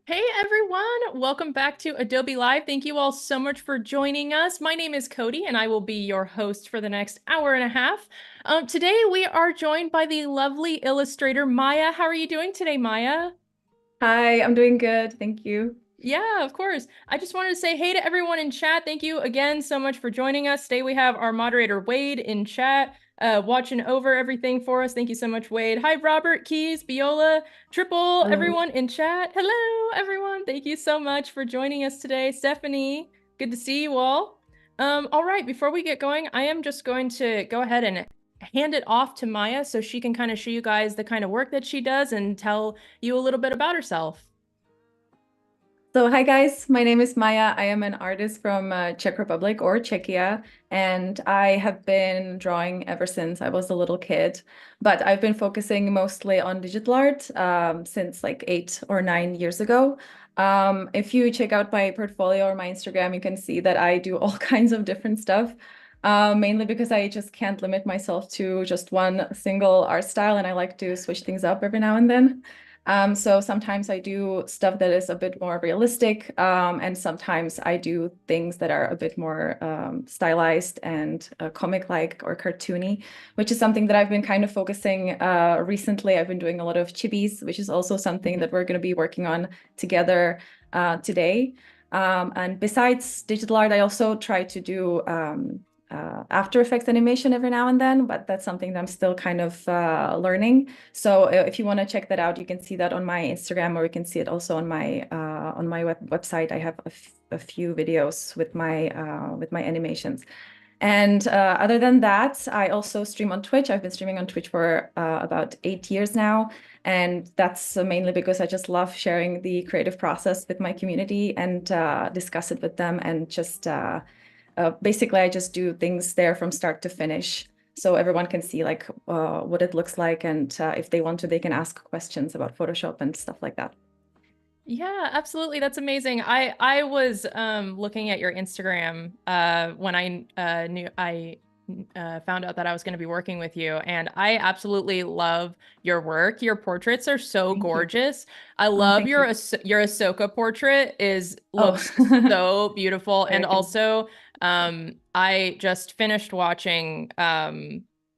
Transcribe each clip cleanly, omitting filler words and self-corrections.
Hey everyone, welcome back to Adobe Live. Thank you all so much for joining us. My name is Cody and I will be your host for the next hour and a half. Today we are joined by the lovely illustrator Maaya. How are you doing today, Maaya? Hi, I'm doing good. Thank you. Yeah, of course. I just wanted to say hey to everyone in chat. Thank you again so much for joining us. Today we have our moderator Wade in chat, watching over everything for us. Thank you so much, Wade. Hi, Robert, Keys, Biola, Triple, Hello. everyone in chat. Hello, everyone. Thank you so much for joining us today. Stephanie, good to see you all. All right, before we get going, I am just going to go ahead and hand it off to Maaya so she can kind of show you guys the kind of work that she does and tell you a little bit about herself. So, hi guys, my name is Maya. I am an artist from Czech Republic or Czechia, and I have been drawing ever since I was a little kid. But I've been focusing mostly on digital art since like 8 or 9 years ago. If you check out my portfolio or my Instagram, you can see that I do all kinds of different stuff. Mainly because I just can't limit myself to just one single art style, and I like to switch things up every now and then. So sometimes I do stuff that is a bit more realistic, and sometimes I do things that are a bit more stylized and comic-like or cartoony, which is something that I've been kind of focusing recently. I've been doing a lot of chibis, which is also something that we're going to be working on together today. And besides digital art, I also try to do After Effects animation every now and then, but that's something that I'm still kind of learning. So if you want to check that out, you can see that on my Instagram, or you can see it also on my website. I have a few videos with my animations. And other than that, I also stream on Twitch. I've been streaming on Twitch for about 8 years now. And that's mainly because I just love sharing the creative process with my community and discuss it with them, and just basically I just do things there from start to finish. So everyone can see like what it looks like, and if they want to, they can ask questions about Photoshop and stuff like that. Yeah, absolutely. That's amazing. I was looking at your Instagram when I knew I found out that I was going to be working with you, and I absolutely love your work. Your portraits are so Thank you. gorgeous. I Oh, love thank you. your Ahsoka portrait is Oh, looks so beautiful, and thank you. also I just finished watching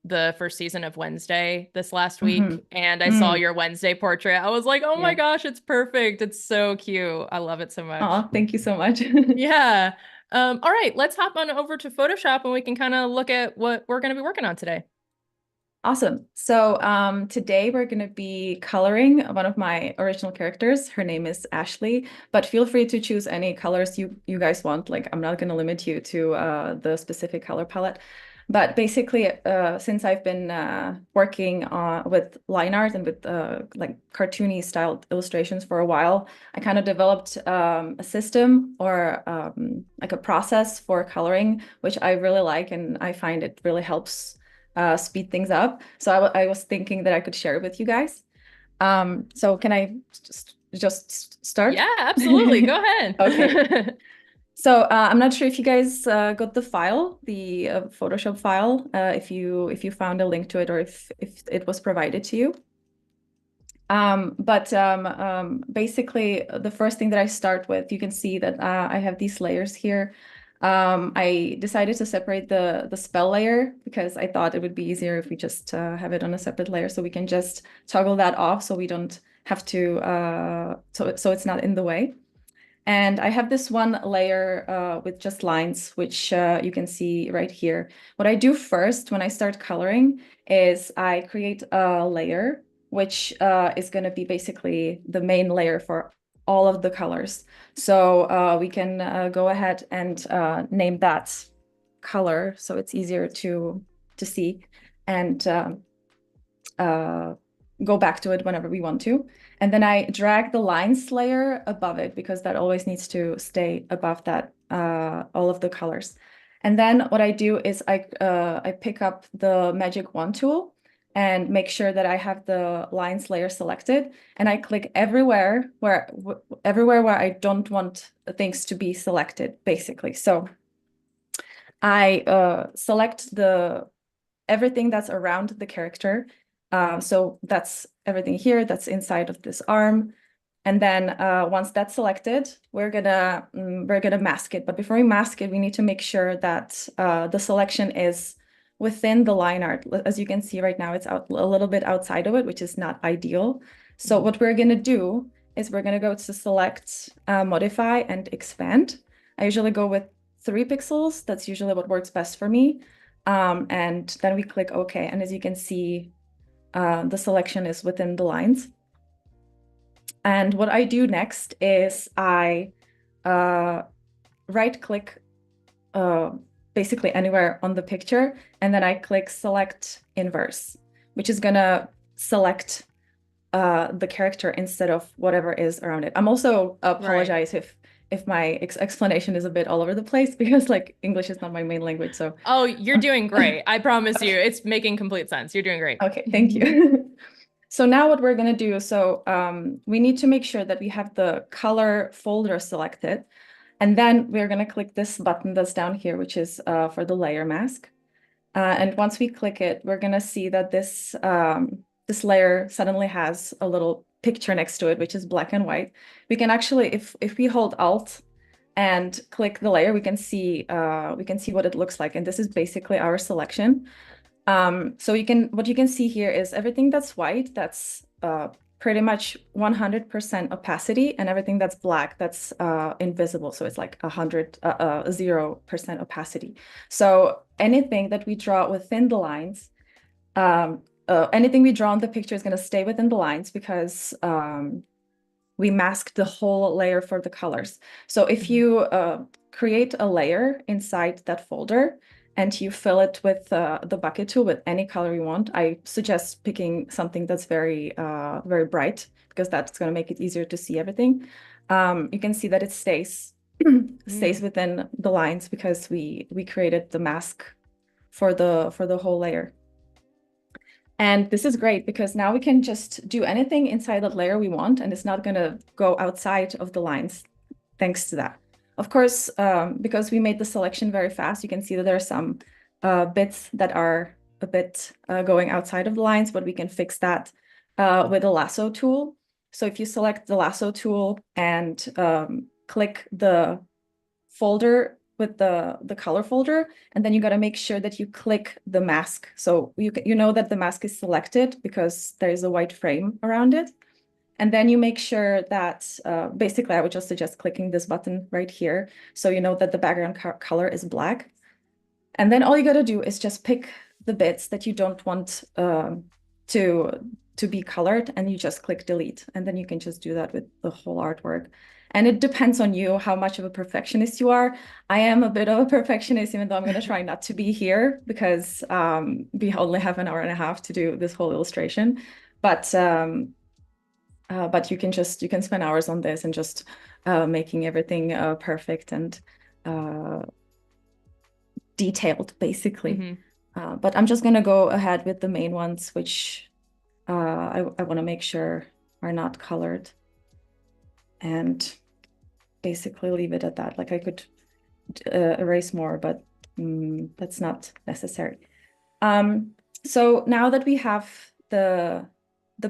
the first season of Wednesday this last Hmm. week, and I saw Mm, your Wednesday portrait. I was like, oh my yeah. gosh, it's perfect. It's so cute. I love it so much. Oh, thank you so much. Yeah. All right, let's hop on over to Photoshop and we can kind of look at what we're going to be working on today. Awesome. So today we're going to be coloring one of my original characters. Her name is Ashley, but feel free to choose any colors you guys want. Like, I'm not going to limit you to the specific color palette. But basically, since I've been working with line art and with like cartoony styled illustrations for a while, I kind of developed a system, or like a process for coloring, which I really like, and I find it really helps speed things up. So I was thinking that I could share it with you guys. So can I just start? Yeah, absolutely. Go Okay. ahead. So I'm not sure if you guys got the file, the Photoshop file, if you found a link to it, or if it was provided to you. But basically, the first thing that I start with, you can see that I have these layers here. I decided to separate the spell layer because I thought it would be easier if we just have it on a separate layer, so we can just toggle that off so we don't have to, so it's not in the way. And I have this one layer with just lines, which you can see right here. What I do first when I start coloring is I create a layer, which is going to be basically the main layer for all of the colors. So we can go ahead and name that color so it's easier to see, and uh, go back to it whenever we want to. And then I drag the lines layer above it because that always needs to stay above that, all of the colors. And then what I do is I pick up the magic wand tool and make sure that I have the lines layer selected, and I click everywhere where I don't want things to be selected, basically. So I select the everything that's around the character. So that's everything here that's inside of this arm. And then once that's selected, we're gonna mask it. But before we mask it, we need to make sure that the selection is within the line art. As you can see right now, it's out a little bit outside of it, which is not ideal. So what we're gonna do is we're gonna go to select, modify, and expand. I usually go with 3 pixels. That's usually what works best for me. And then we click OK. And as you can see, the selection is within the lines. And what I do next is I right-click basically anywhere on the picture, and then I click Select Inverse, which is gonna select the character instead of whatever is around it. I'm also apologize if my explanation is a bit all over the place because like English is not my main language. So Oh, you're doing great. I promise you, it's making complete sense. You're doing great. okay, thank you. So now what we're going to do, so we need to make sure that we have the color folder selected. And then we're going to click this button that's down here, which is for the layer mask. And once we click it, we're going to see that this, this layer suddenly has a little picture next to it, which is black and white. We can actually, if we hold Alt and click the layer, we can see what it looks like. And this is basically our selection. So what you can see here is everything that's white, that's pretty much 100% opacity, and everything that's black, that's invisible. So it's like 0% opacity. So anything that we draw within the lines, anything we draw on the picture is going to stay within the lines because we mask the whole layer for the colors. So if you create a layer inside that folder, and you fill it with the bucket tool with any color you want, I suggest picking something that's very, very bright because that's going to make it easier to see everything. You can see that it stays within the lines because we created the mask for the whole layer. And this is great because now we can just do anything inside that layer we want, and it's not going to go outside of the lines thanks to that. Of course, because we made the selection very fast, you can see that there are some bits that are a bit going outside of the lines, but we can fix that with the lasso tool. So if you select the lasso tool and click the folder with the color folder, and then you got to make sure that you click the mask. So you know that the mask is selected because there is a white frame around it. And then you make sure that, basically, I would just suggest clicking this button right here. So you know that the background color is black. And then all you got to do is just pick the bits that you don't want to be colored, and you just click delete. And then you can just do that with the whole artwork. And it depends on you how much of a perfectionist you are. I am a bit of a perfectionist, even though I'm going to try not to be here because we only have an hour and a half to do this whole illustration. But you can spend hours on this and just making everything perfect and detailed, basically. But I'm just going to go ahead with the main ones, which I want to make sure are not colored, and basically leave it at that. Like I could erase more, but that's not necessary. So now that we have the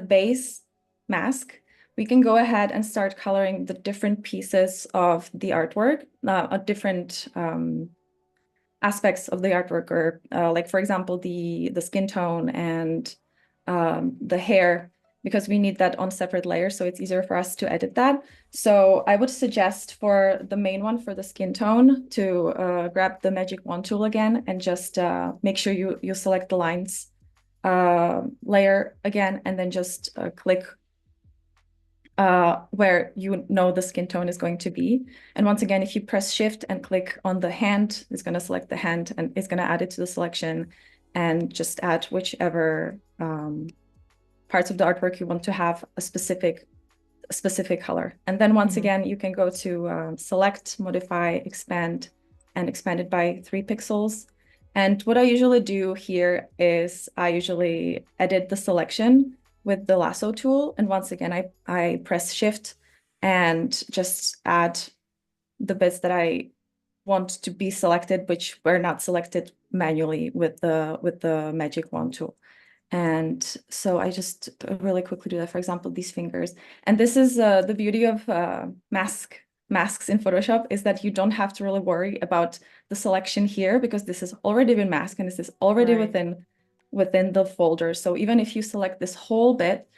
base mask, we can go ahead and start coloring the different pieces of the artwork, different aspects of the artwork, or like, for example, the skin tone and the hair, because we need that on separate layers, so it's easier for us to edit that. So I would suggest for the main one, for the skin tone, to grab the magic wand tool again and just make sure you select the lines layer again, and then just click where you know the skin tone is going to be. And once again, if you press Shift and click on the hand, it's going to select the hand and it's going to add it to the selection, and just add whichever parts of the artwork you want to have a specific color. And then once again, you can go to select, modify, expand, and expand it by 3 pixels. And what I usually do here is I usually edit the selection with the lasso tool. And once again, I press Shift and just add the bits that I want to be selected, which were not selected manually with the magic wand tool. And so I just really quickly do that. For example, these fingers. And this is the beauty of masks in Photoshop, is that you don't have to really worry about the selection here, because this has already been masked and this is already Right. within the folder. So even if you select this whole bit,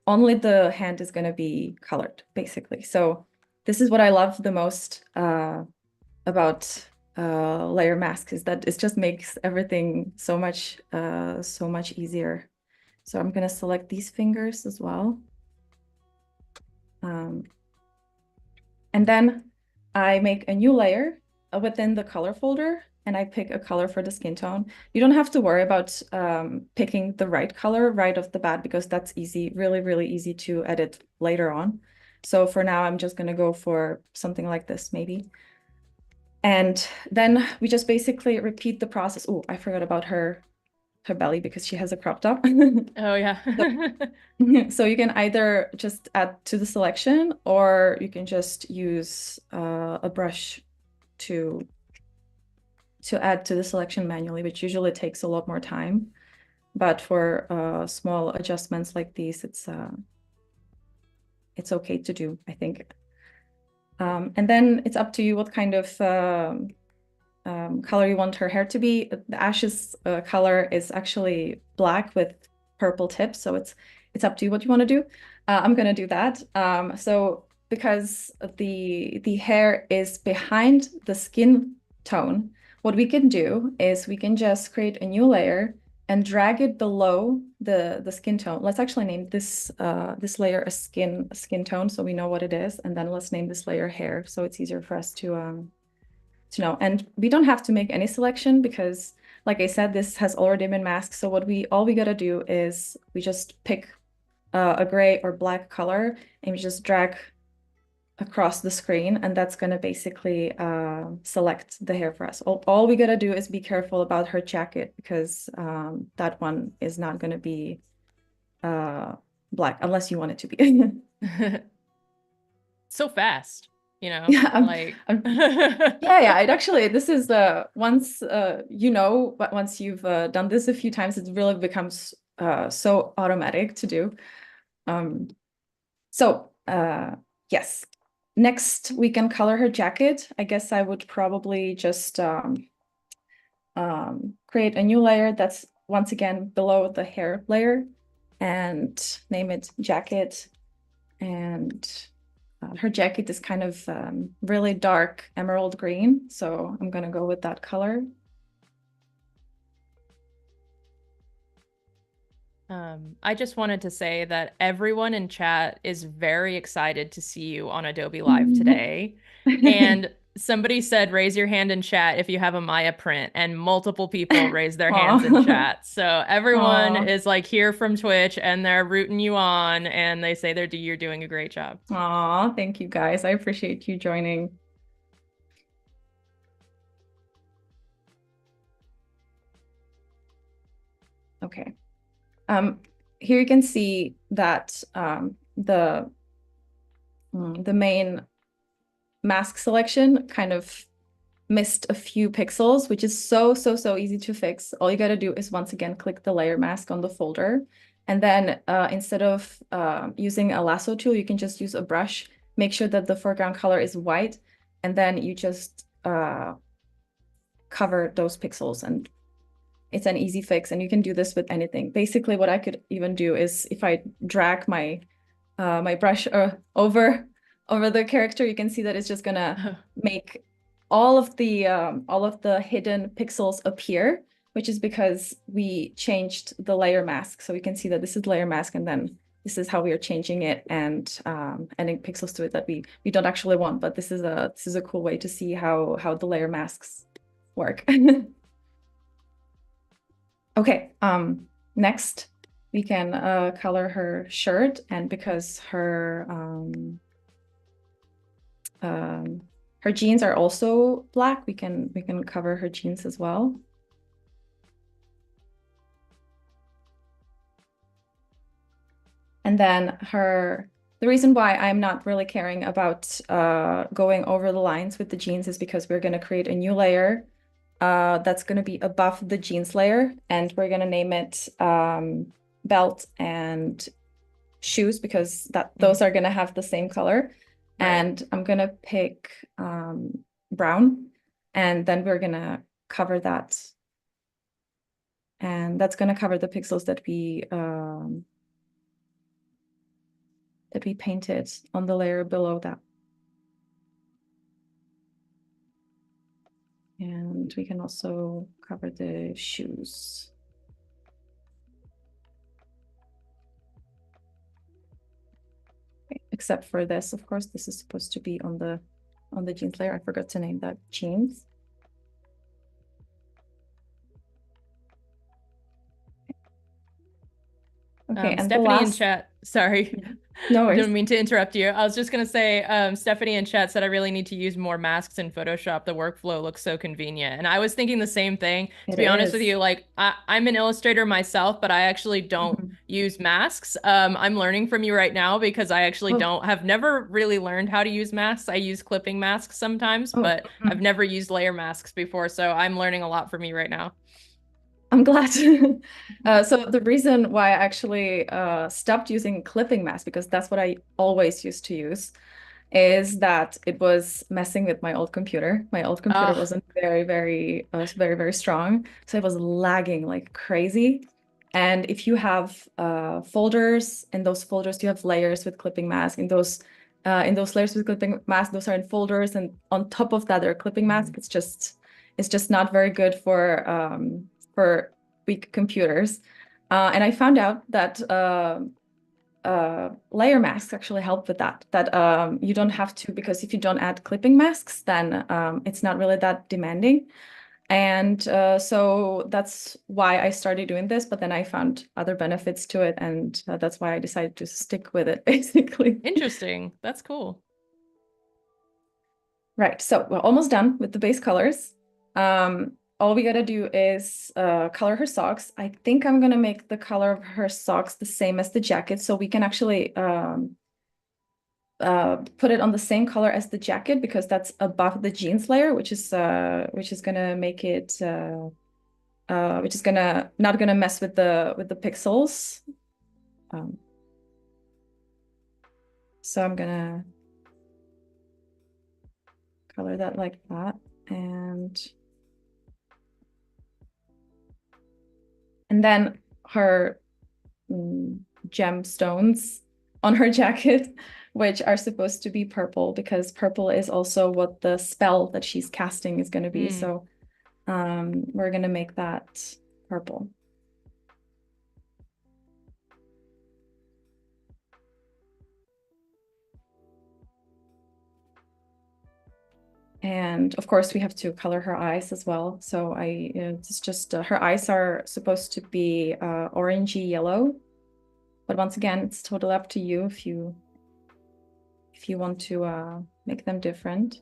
only the hand is going to be colored, basically. So this is what I love the most about layer masks, is that it just makes everything so much easier. So I'm going to select these fingers as well. And then I make a new layer within the color folder, and I pick a color for the skin tone. You don't have to worry about picking the right color right off the bat, because that's easy, really, really easy to edit later on. So for now, I'm just going to go for something like this, maybe. And then we just basically repeat the process. Oh, I forgot about her belly, because she has a crop top. Oh yeah. So, so you can either just add to the selection, or you can just use a brush to add to the selection manually, which usually takes a lot more time. But for small adjustments like these, it's okay to do, I think. And then it's up to you what kind of color you want her hair to be. The ashes color is actually black with purple tips, so it's up to you what you want to do. I'm gonna do that. So because the hair is behind the skin tone, what we can do is we can just create a new layer and drag it below the skin tone. Let's actually name this this layer a skin tone, so we know what it is, and then let's name this layer hair, so it's easier for us to know. And we don't have to make any selection, because like I said, this has already been masked. So all we gotta do is we just pick a gray or black color, and we just drag across the screen, and that's gonna basically select the hair for us. All we gotta do is be careful about her jacket, because that one is not gonna be black unless you want it to be. So fast, you know, Yeah, like yeah. It actually, this is once but once you've done this a few times, it really becomes so automatic to do. So yes. Next, we can color her jacket. I guess I would probably just create a new layer that's once again below the hair layer, and name it jacket. And her jacket is kind of really dark emerald green, so I'm gonna go with that color. I just wanted to say that everyone in chat is very excited to see you on Adobe Live today. And somebody said, raise your hand in chat if you have a Maaya print, and multiple people raised their hands in Aw. chat. So everyone Aw. is like here from Twitch, and they're rooting you on, and they say you're doing a great job. Aw, thank you guys. I appreciate you joining. Okay. Here you can see that the main mask selection kind of missed a few pixels, which is so easy to fix. All you got to do is once again click the layer mask on the folder, and then instead of using a lasso tool, you can just use a brush. Make sure that the foreground color is white, and then you just cover those pixels, and it's an easy fix. And you can do this with anything. Basically, what I could even do is if I drag my my brush over the character, you can see that it's just gonna make all of the hidden pixels appear, which is because we changed the layer mask. So we can see that this is layer mask, and then this is how we are changing it and adding pixels to it that we don't actually want. But this is a cool way to see how the layer masks work. Okay, next we can color her shirt, and because her jeans are also black, we can cover her jeans as well. And then the reason why I'm not really caring about going over the lines with the jeans is because we're going to create a new layer that's going to be above the jeans layer, and we're going to name it belt and shoes because those are gonna have the same color. Right. And I'm gonna pick brown, and then we're gonna cover that. And that's gonna cover the pixels that we painted on the layer below that. And we can also cover the shoes. Okay, except for this, of course, this is supposed to be on the jeans layer. I forgot to name that jeans. Okay, and Stephanie the in last, chat, sorry, no worries. didn't mean to interrupt you. I was just gonna say, Stephanie in chat said I really need to use more masks in Photoshop. The workflow looks so convenient. And I was thinking the same thing. To It be honest with is. you, like I'm an illustrator myself, but I actually don't Mhm. use masks. I'm learning from you right now because I actually Oh, have never really learned how to use masks. I use clipping masks sometimes, oh, but I've never used layer masks before. So I'm learning a lot from you right now. I'm glad. So the reason why I actually stopped using clipping masks, because that's what I always used to use, is that it was messing with my old computer. My old computer Oh, wasn't very strong, so it was lagging like crazy. And if you have folders, in those folders you have layers with clipping mask. In those layers with clipping mask, those are in folders, and on top of that, there are clipping mask. It's just not very good for weak computers. And I found out that layer masks actually help with that. That you don't have to, because if you don't add clipping masks, then it's not really that demanding. And so that's why I started doing this, but then I found other benefits to it, and that's why I decided to stick with it, basically. interesting. That's cool. Right, so we're almost done with the base colors. All we gotta do is color her socks. I think I'm gonna make the color of her socks the same as the jacket, so we can actually put it on the same color as the jacket because that's above the jeans layer, which is gonna make it which is not gonna mess with the pixels. So I'm gonna color that like that, and then her gemstones on her jacket, which are supposed to be purple because purple is also what the spell that she's casting is going to be. Mm. So we're going to make that purple. And of course, we have to color her eyes as well. So it's just her eyes are supposed to be orangey yellow. But once again, it's totally up to you if you want to make them different.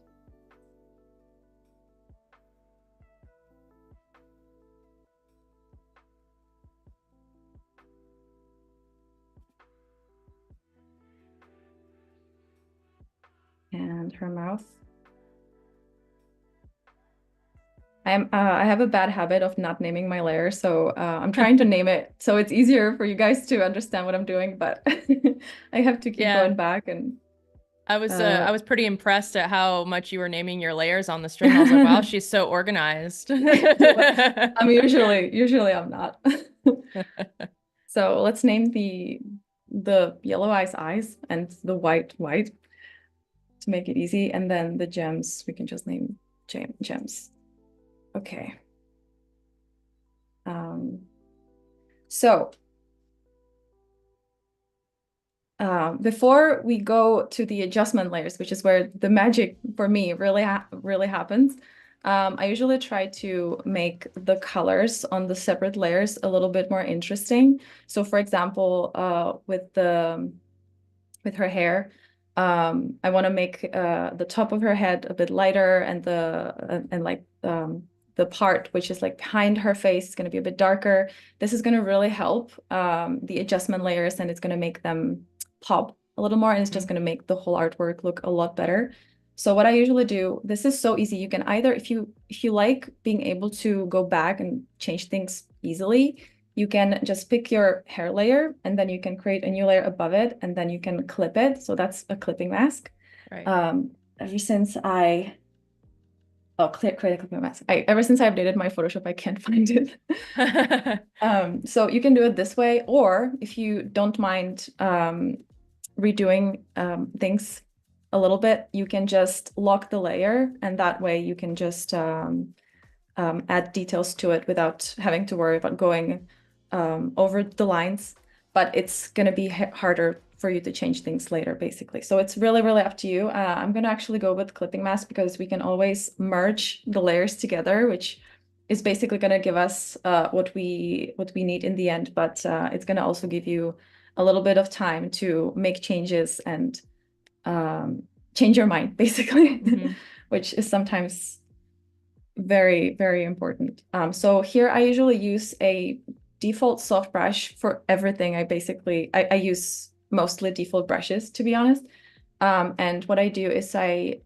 And her mouth. I have a bad habit of not naming my layer, so I'm trying to name it so it's easier for you guys to understand what I'm doing, but I have to keep Yeah. going back and I was pretty impressed at how much you were naming your layers on the stream. I was like, wow, she's so organized. I'm usually I'm not. So let's name the yellow eyes and the white to make it easy, and then the gems we can just name gems. Okay. So before we go to the adjustment layers, which is where the magic for me really happens, I usually try to make the colors on the separate layers a little bit more interesting. So for example, with her hair, I want to make the top of her head a bit lighter, and the part which is like behind her face is going to be a bit darker. This is going to really help the adjustment layers, and it's going to make them pop a little more, and it's just going to make the whole artwork look a lot better. So what I usually do, this is so easy. You can either, if you like being able to go back and change things easily, you can just pick your hair layer and then you can create a new layer above it and then you can clip it. So that's a clipping mask. Right. Ever since I create a clipping mask. Ever since I updated my Photoshop, I can't find it. So you can do it this way, or if you don't mind redoing things a little bit, you can just lock the layer, and that way you can just add details to it without having to worry about going over the lines. But it's going to be harder for you to change things later, basically. So it's really, really up to you. I'm going to actually go with clipping mask because we can always merge the layers together, which is basically going to give us what we need in the end. But it's going to also give you a little bit of time to make changes and change your mind, basically, which is sometimes very, very important. So here I usually use a default soft brush for everything. I use mostly default brushes, to be honest. And what I do is I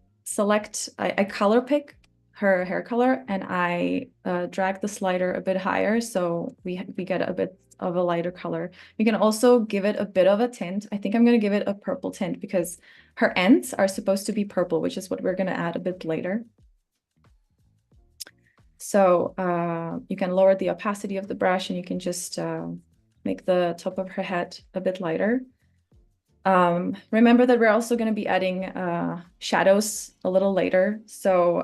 color pick her hair color and I drag the slider a bit higher so we get a bit of a lighter color. You can also give it a bit of a tint. I think I'm going to give it a purple tint because her ends are supposed to be purple, which is what we're going to add a bit later. So you can lower the opacity of the brush and you can just make the top of her head a bit lighter. Remember that we're also going to be adding shadows a little later. So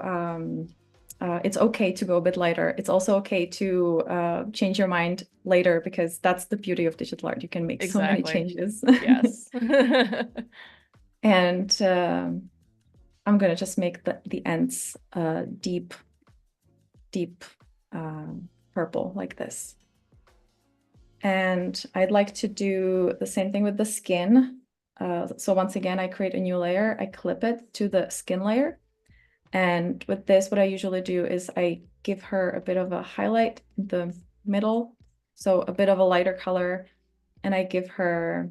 it's okay to go a bit lighter. It's also okay to change your mind later because that's the beauty of digital art. You can make so many changes. Yes. And I'm going to just make the ends deep purple like this. And I'd like to do the same thing with the skin. So once again, I create a new layer, I clip it to the skin layer. And with this, what I usually do is I give her a bit of a highlight in the middle, so a bit of a lighter color, and I give her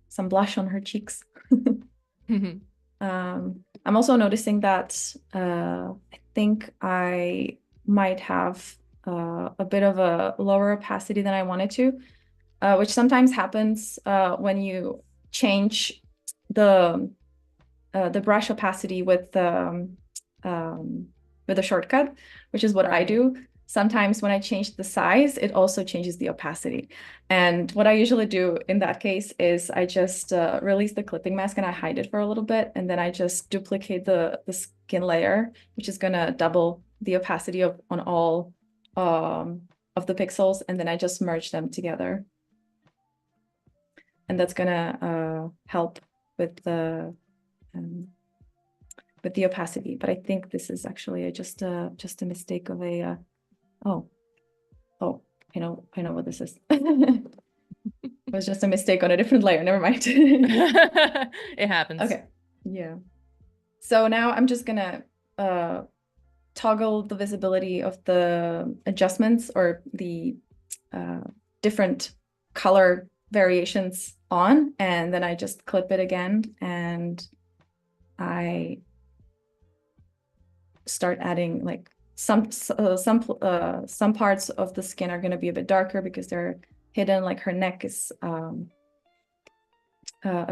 some blush on her cheeks. I'm also noticing that I think I might have a bit of a lower opacity than I wanted to, which sometimes happens when you change the brush opacity with a shortcut, which is what I do. Sometimes when I change the size, it also changes the opacity. And what I usually do in that case is I just release the clipping mask and I hide it for a little bit. And then I just duplicate the skin layer, which is going to double the opacity on all of the pixels. And then I just merge them together. And that's going to help with the opacity. But I think this is actually just a mistake of a oh, I know what this is. It was just a mistake on a different layer. Never mind. It happens. Okay. Yeah. So now I'm just gonna toggle the visibility of the adjustments or the different color variations on, and then I just clip it again and I start adding like some parts of the skin are going to be a bit darker because they're hidden, like her neck is a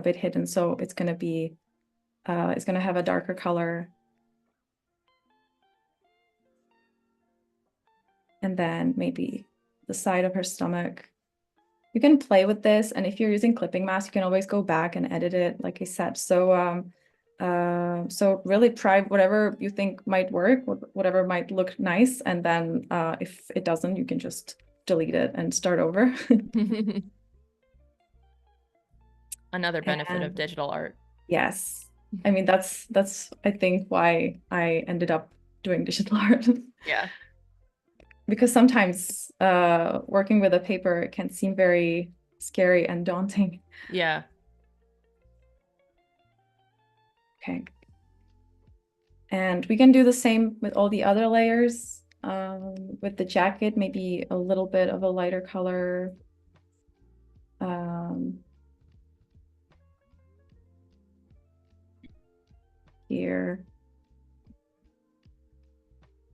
bit hidden, so it's going to be it's going to have a darker color. And then maybe the side of her stomach. You can play with this, and if you're using clipping mask, you can always go back and edit it, like I said. So so really try whatever you think might work, whatever might look nice, and then if it doesn't, you can just delete it and start over. Another benefit of digital art. Yes. I mean, that's I think why I ended up doing digital art. Yeah. Because sometimes working with a paper can seem very scary and daunting. Yeah. Okay. And we can do the same with all the other layers. With the jacket, maybe a little bit of a lighter color. Here.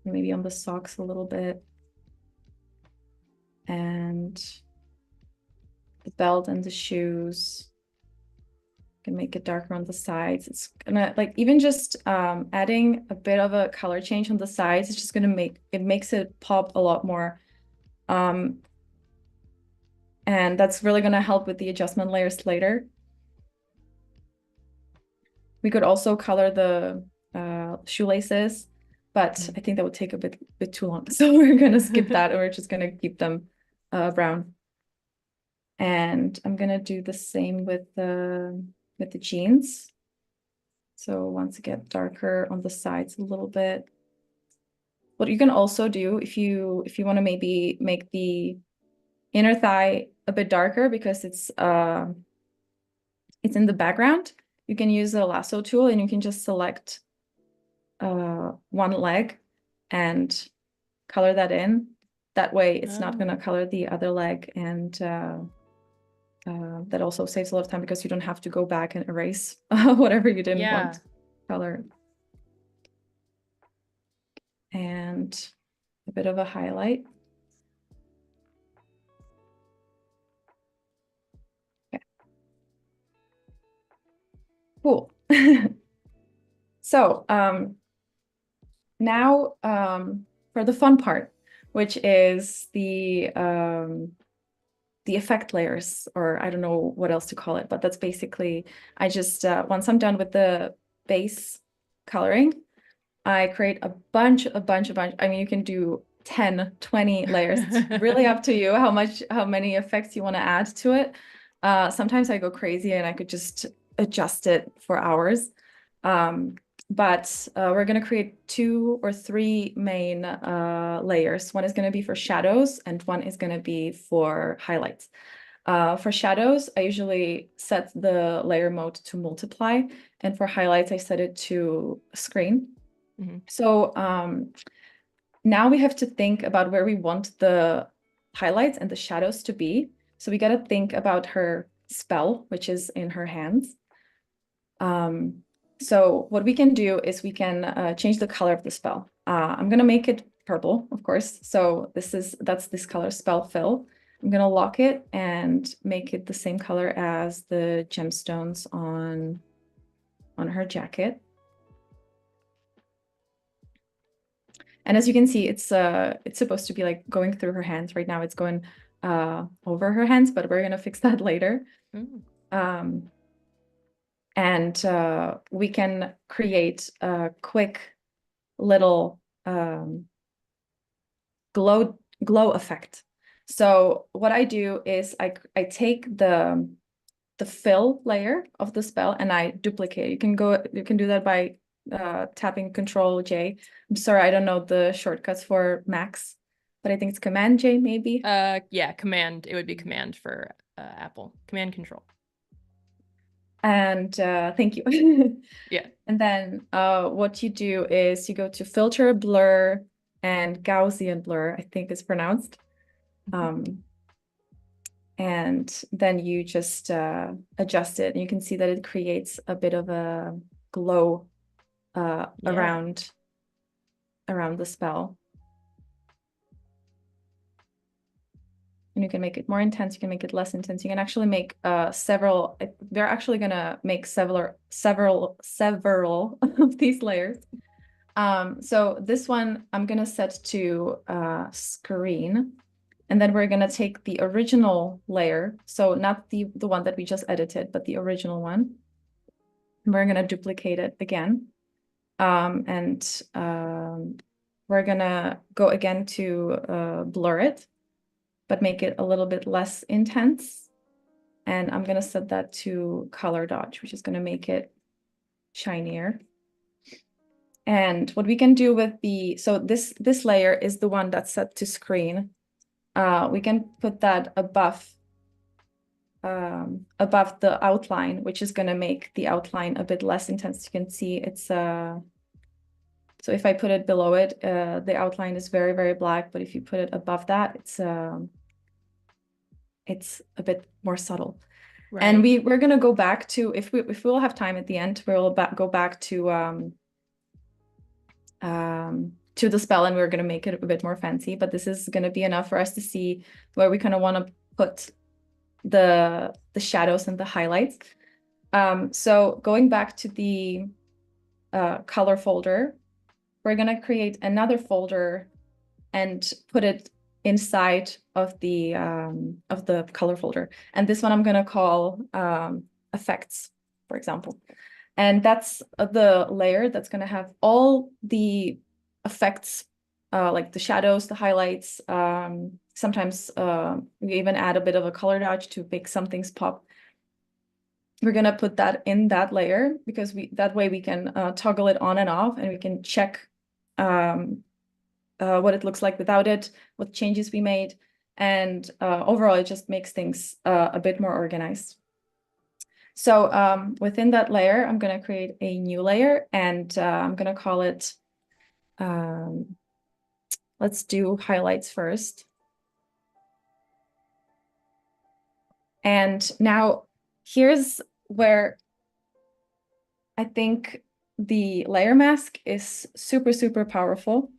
Maybe on the socks a little bit. and the belt and the shoes. Can make it darker on the sides. It's gonna like even just adding a bit of a color change on the sides, it's just gonna makes it pop a lot more. And that's really gonna help with the adjustment layers later. We could also color the shoelaces, but I think that would take a bit too long. So we're gonna skip that, and we're just gonna keep them brown. And I'm gonna do the same with the jeans. So once it gets darker on the sides a little bit. What you can also do if you want to maybe make the inner thigh a bit darker because it's in the background, you can use a lasso tool and you can just select one leg and color that in. That way it's not going to color the other leg, and that also saves a lot of time because you don't have to go back and erase whatever you didn't want color. And a bit of a highlight. Okay. Cool. So now for the fun part, which is the effect layers, or I don't know what else to call it, but that's basically, I just, once I'm done with the base coloring, I create a bunch. I mean, you can do 10, 20 layers. It's really up to you how many effects you want to add to it. Sometimes I go crazy and I could just adjust it for hours. But we're going to create 2 or 3 main layers. One is going to be for shadows and one is going to be for highlights. For shadows, I usually set the layer mode to multiply, and for highlights, I set it to screen. So now we have to think about where we want the highlights and the shadows to be. So we got to think about her spell, which is in her hands. So what we can do is we can change the color of the spell. I'm going to make it purple, of course. So that's this color, spell fill. I'm going to lock it and make it the same color as the gemstones on her jacket. And as you can see, it's supposed to be like going through her hands. Right now it's going over her hands, but we're going to fix that later. And we can create a quick little glow effect. So what I do is I take the fill layer of the spell and I duplicate. You can do that by tapping Control J. I'm sorry, I don't know the shortcuts for Macs, but I think it's Command J maybe. Yeah, Command. It would be Command for Apple. Command Control. And thank you. Yeah. And then what you do is you go to Filter, Blur, and Gaussian Blur, I think it's pronounced. And then you just adjust it, and you can see that it creates a bit of a glow around the spell. And you can make it more intense, you can make it less intense. You can actually make several. We're actually gonna make several of these layers. So this one I'm gonna set to screen, and then we're gonna take the original layer, so not the one that we just edited, but the original one. And we're gonna duplicate it again, and we're gonna go again to blur it, but make it a little bit less intense. And I'm gonna set that to color dodge, which is gonna make it shinier. And what we can do with so this layer is the one that's set to screen. We can put that above the outline, which is gonna make the outline a bit less intense. You can see it's so if I put it below it, the outline is very, very black, but if you put it above that, it's a bit more subtle. Right. And we're gonna go back to, if we'll have time at the end, we'll go back to to the spell, and we're going to make it a bit more fancy, but this is going to be enough for us to see where we kind of want to put the shadows and the highlights. So going back to the color folder, we're going to create another folder and put it inside of the color folder. And this one I'm going to call effects, for example. And that's the layer that's going to have all the effects, like the shadows, the highlights. Sometimes we even add a bit of a color dodge to make some things pop. We're going to put that in that layer because that way we can toggle it on and off, and we can check what it looks like without it, what changes we made. And overall, it just makes things a bit more organized. So within that layer, I'm going to create a new layer, and I'm going to call it, let's do highlights first. And now here's where I think the layer mask is super, super powerful,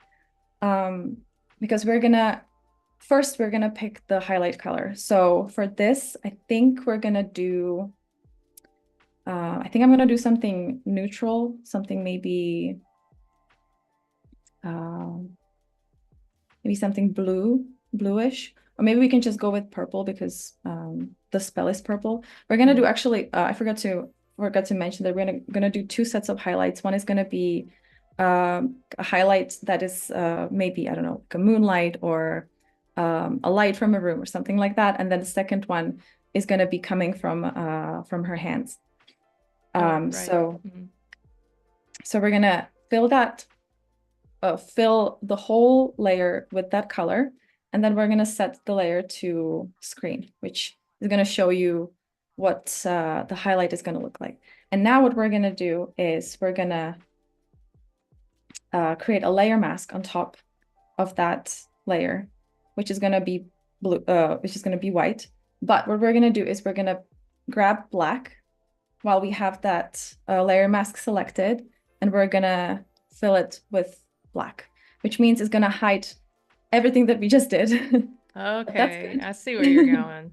because we're gonna pick the highlight color. So for this, I think we're gonna do, I think I'm gonna do something neutral, something maybe something bluish, or maybe we can just go with purple because the spell is purple. We're gonna do, actually, I forgot to mention that we're gonna do two sets of highlights. One is gonna be a highlight that is maybe, I don't know, like a moonlight or a light from a room or something like that. And then the second one is gonna be coming from her hands. Right. So we're gonna fill the whole layer with that color, and then we're gonna set the layer to screen, which is gonna show you what the highlight is gonna look like. And now what we're gonna do is we're gonna create a layer mask on top of that layer, which is gonna be blue, which is gonna be white. But what we're gonna do is we're gonna grab black while we have that layer mask selected, and we're gonna fill it with black, which means it's gonna hide everything that we just did. Okay, I see where you're going.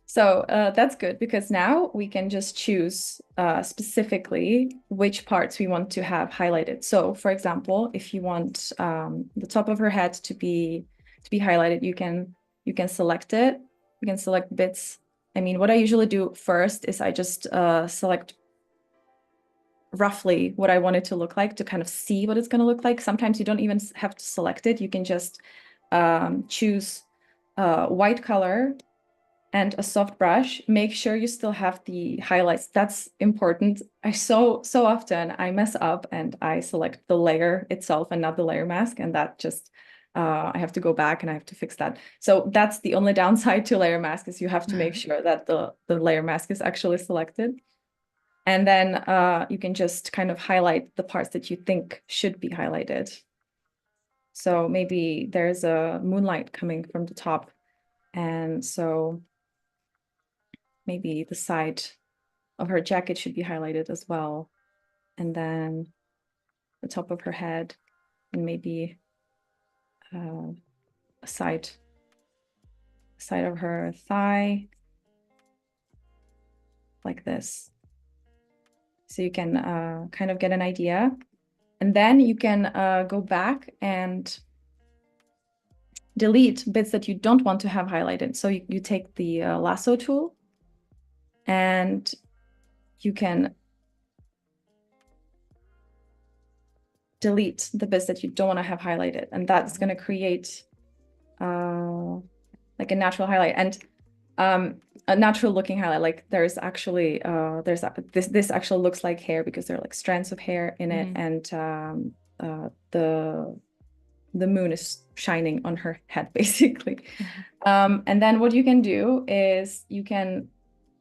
So that's good, because now we can just choose specifically which parts we want to have highlighted. So for example, if you want the top of her head to be highlighted, you can select it. You can select bits. I mean, what I usually do first is I just select roughly what I want it to look like to kind of see what it's going to look like. Sometimes you don't even have to select it. You can just choose white color and a soft brush. Make sure you still have the highlights. That's important. So often I mess up and I select the layer itself and not the layer mask, and that just I have to go back and I have to fix that. So that's the only downside to layer mask, is you have to make sure that the layer mask is actually selected. And then you can just kind of highlight the parts that you think should be highlighted. So maybe there's a moonlight coming from the top, and so maybe the side of her jacket should be highlighted as well. And then the top of her head, and maybe a side of her thigh, like this. So you can kind of get an idea. And then you can go back and delete bits that you don't want to have highlighted. So you take the lasso tool, and you can delete the bits that you don't want to have highlighted. And that's going to create like a natural highlight, and a natural looking highlight. Like there's actually this actually looks like hair, because there are like strands of hair in it, and the moon is shining on her head, basically. And then what you can do is you can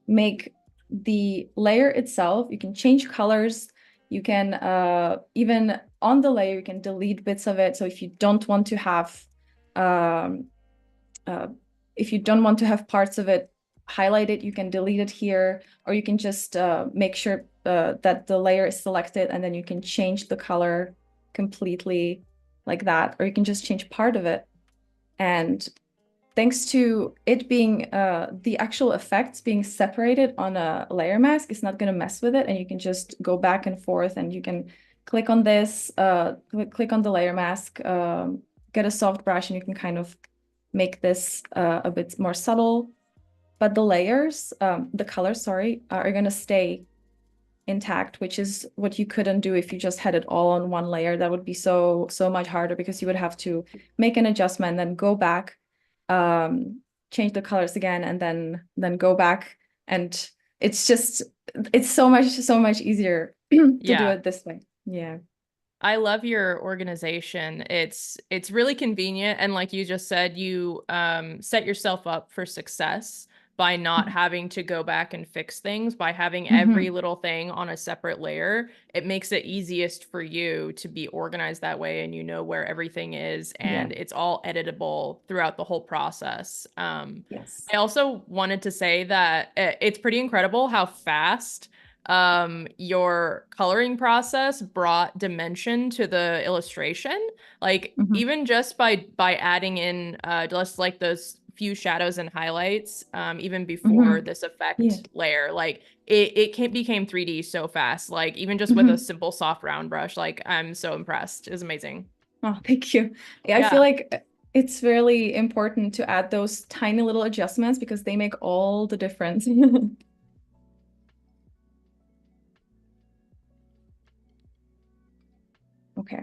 make the layer itself, you can change colors, you can even on the layer you can delete bits of it. So if you don't want to have parts of it highlight it, you can delete it here, or you can just make sure that the layer is selected, and then you can change the color completely like that, or you can just change part of it. And thanks to it being the actual effects being separated on a layer mask, it's not going to mess with it, and you can just go back and forth, and you can click on this, click on the layer mask, get a soft brush, and you can kind of make this a bit more subtle. But the layers, the colors, sorry, are going to stay intact, which is what you couldn't do if you just had it all on one layer. That would be so much harder, because you would have to make an adjustment, then go back, change the colors again, and then go back. And it's so much easier to do Yeah. it this way. Yeah. I love your organization. It's really convenient, and like you just said, you set yourself up for success by not having to go back and fix things, by having every Mm-hmm. little thing on a separate layer. It makes it easiest for you to be organized that way, and you know where everything is, Yeah. and it's all editable throughout the whole process. Yes. I also wanted to say that it's pretty incredible how fast your coloring process brought dimension to the illustration. Like Mm-hmm. even just by adding in just like those few shadows and highlights, even before Mm-hmm. this Yeah. effect layer, like it became 3D so fast. Like even just with a Mm-hmm. simple soft round brush, like I'm so impressed. It's amazing. Oh, thank you. Yeah, I feel Yeah. like it's really important to add those tiny little adjustments, because they make all the difference. Okay.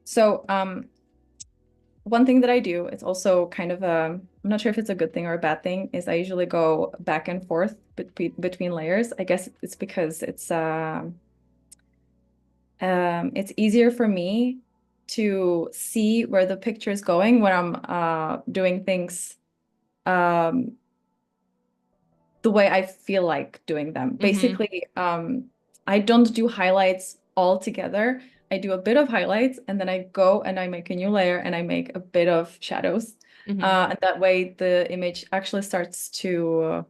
So, one thing that I do, it's also kind of I'm not sure if it's a good thing or a bad thing, is I usually go back and forth between layers. I guess it's because it's easier for me to see where the picture is going when I'm doing things um the way I feel like doing them. Mm-hmm. Basically, I don't do highlights all together. I do a bit of highlights, and then I go and I make a new layer, and I make a bit of shadows. Mm-hmm. And that way the image actually starts to,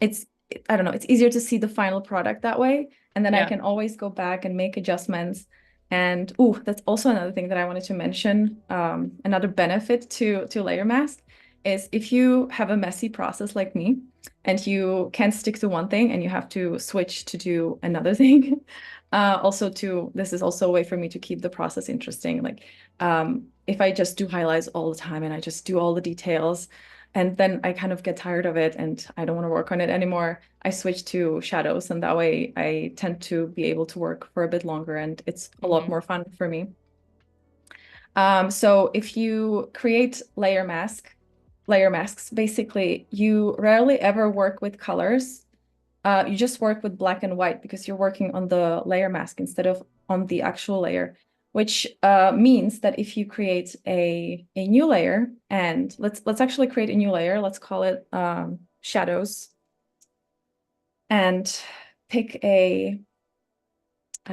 it's, I don't know, it's easier to see the final product that way. And then I Yeah. can always go back and make adjustments. And oh, that's also another thing that I wanted to mention. Another benefit to layer mask is, if you have a messy process like me, and you can't stick to one thing and you have to switch to do another thing. This is also a way for me to keep the process interesting. Like, if I just do highlights all the time and I just do all the details, and then I kind of get tired of it and I don't want to work on it anymore, I switch to shadows, and that way I tend to be able to work for a bit longer, and it's a lot Mm-hmm. more fun for me. So if you create layer masks, basically, you rarely ever work with colors. You just work with black and white, because you're working on the layer mask instead of on the actual layer, which means that if you create a new layer, and let's actually create a new layer, let's call it shadows, and pick I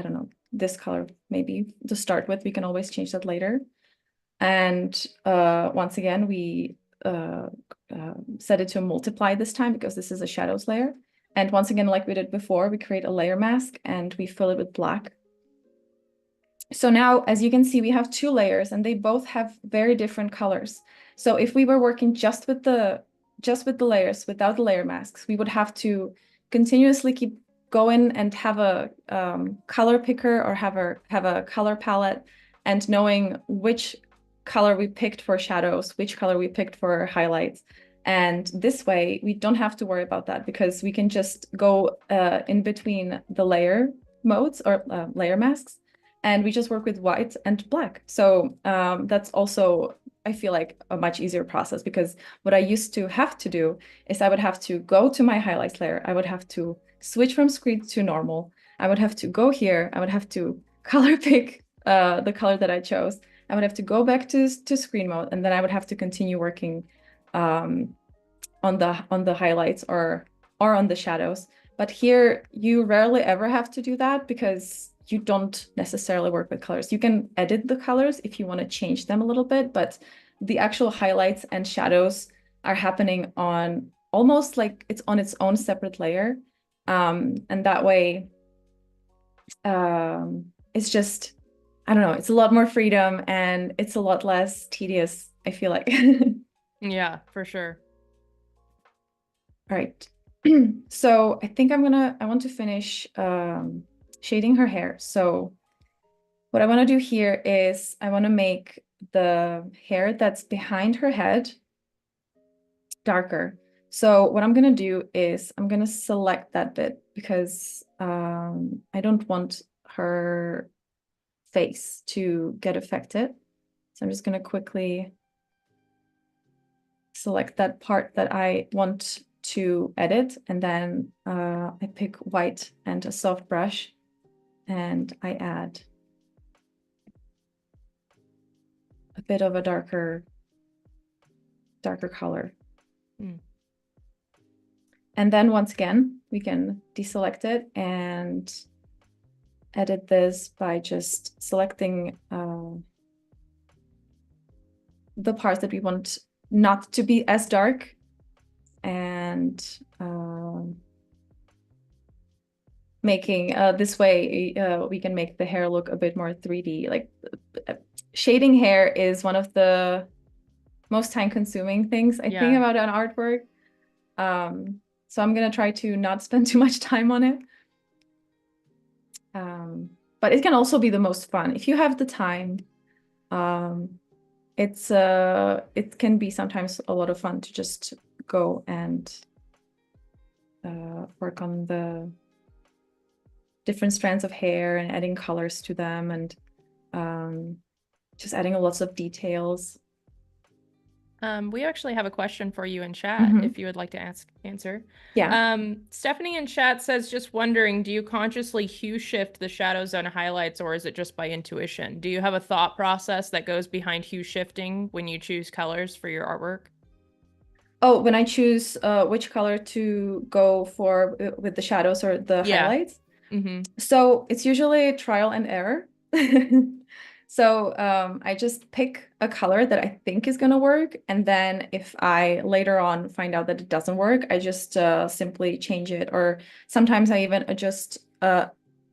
don't know, this color maybe to start with. We can always change that later. And once again, we set it to multiply this time, because this is a shadows layer. And once again, like we did before, we create a layer mask and we fill it with black. So now, as you can see, we have two layers, and they both have very different colors. So if we were working just with the layers without the layer masks, we would have to continuously keep going and have a color picker, or have a color palette, and knowing which color we picked for shadows, which color we picked for highlights. And this way, we don't have to worry about that, because we can just go in between the layer modes, or layer masks, and we just work with white and black. So that's also, I feel like, a much easier process, because what I used to have to do is, I would have to go to my highlights layer, I would have to switch from screen to normal, I would have to go here, I would have to color pick the color that I chose, I would have to go back to screen mode, and then I would have to continue working on the highlights, or on the shadows. But here, you rarely ever have to do that, because you don't necessarily work with colors. You can edit the colors if you want to change them a little bit, but the actual highlights and shadows are happening on almost like it's on its own separate layer. And that way, it's just, I don't know, it's a lot more freedom and it's a lot less tedious, I feel like. Yeah, for sure. All right. So I think I want to finish shading her hair. So what I want to do here is I want to make the hair that's behind her head darker. So what I'm going to do is I'm going to select that bit because I don't want her face to get affected. So I'm just going to quickly select that part that I want to edit, and then I pick white and a soft brush, and I add a bit of a darker color. Mm. And then once again, we can deselect it and edit this by just selecting the parts that we want not to be as dark, and making this way we can make the hair look a bit more 3D. Like shading hair is one of the most time-consuming things I think about an artwork. So I'm gonna try to not spend too much time on it. But it can also be the most fun if you have the time. It can be sometimes a lot of fun to just go and work on the different strands of hair and adding colors to them, and just adding lots of details. We actually have a question for you in chat if you would like to answer. Yeah. Stephanie in chat says, just wondering, do you consciously hue shift the shadows and highlights, or is it just by intuition? Do you have a thought process that goes behind hue shifting when you choose colors for your artwork? Oh, when I choose which color to go for with the shadows or the highlights. So it's usually trial and error. So I just pick a color that I think is going to work. And then if I later on find out that it doesn't work, I just simply change it. Or sometimes I even adjust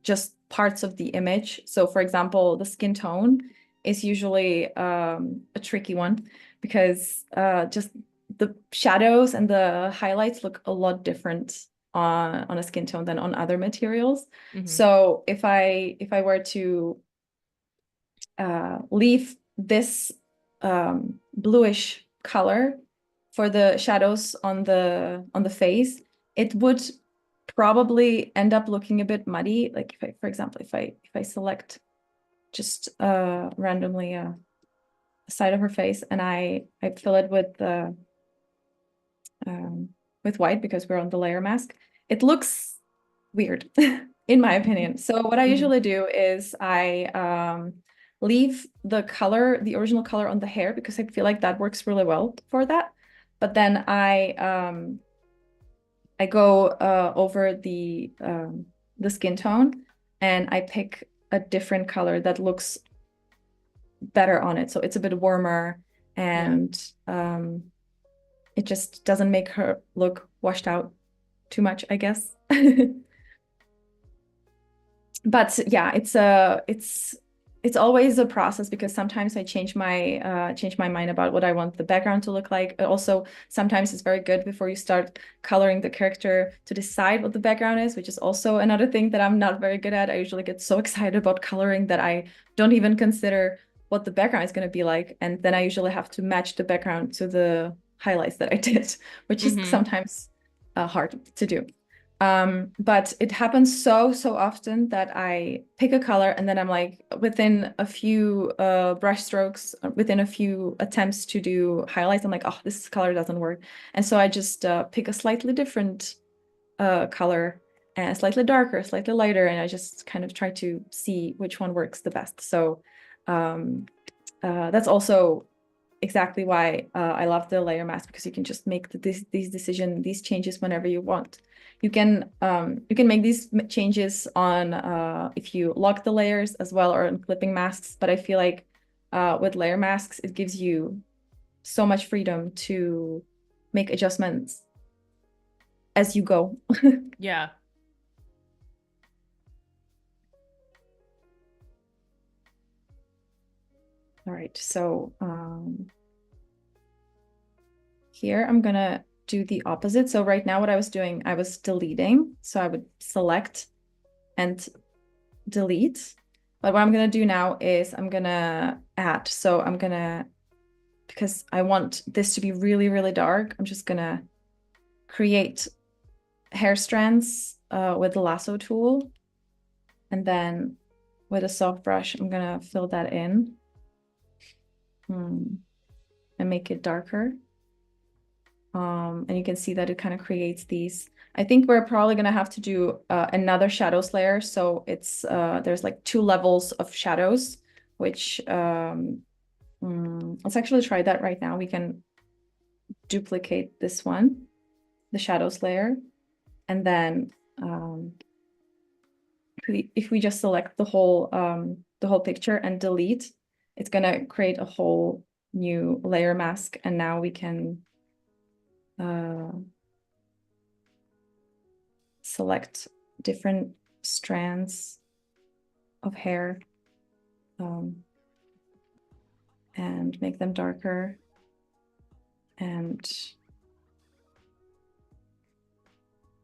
just parts of the image. So for example, the skin tone is usually a tricky one because just the shadows and the highlights look a lot different on a skin tone than on other materials. So if I were to leave this bluish color for the shadows on the face, it would probably end up looking a bit muddy. Like if I, for example, if I select just randomly a side of her face and I fill it with white because we're on the layer mask, it looks weird in my opinion. So what I usually do is I leave the color, the original color on the hair because I feel like that works really well for that. But then I go over the skin tone and I pick a different color that looks better on it. So it's a bit warmer and it just doesn't make her look washed out too much, I guess. But yeah, it's always a process because sometimes I change my mind about what I want the background to look like. Also, sometimes it's very good before you start coloring the character to decide what the background is, which is also another thing that I'm not very good at. I usually get so excited about coloring that I don't even consider what the background is going to be like, and then I usually have to match the background to the highlights that I did, which is sometimes hard to do. But it happens so often that I pick a color and then I'm like, within a few brush strokes, within a few attempts to do highlights, I'm like, oh, this color doesn't work. And so I just pick a slightly different color and slightly darker, slightly lighter, and I just kind of try to see which one works the best. So that's also exactly why I love the layer mask, because you can just make these changes whenever you want. You can make these changes on if you lock the layers as well, or on clipping masks. But I feel like with layer masks, it gives you so much freedom to make adjustments as you go. Yeah. All right, so here I'm gonna do the opposite. So right now what I was doing, I was deleting. So I would select and delete. But what I'm gonna do now is I'm gonna add. So I'm gonna, because I want this to be really, really dark, I'm just gonna create hair strands with the lasso tool. And then with a soft brush, I'm gonna fill that in and make it darker. And you can see that it kind of creates these. I think we're probably gonna have to do another shadows layer. So it's there's like 2 levels of shadows, which let's actually try that right now. We can duplicate this one, the shadows layer, and then if we just select the whole picture and delete, it's gonna create a whole new layer mask, and now we can select different strands of hair and make them darker. And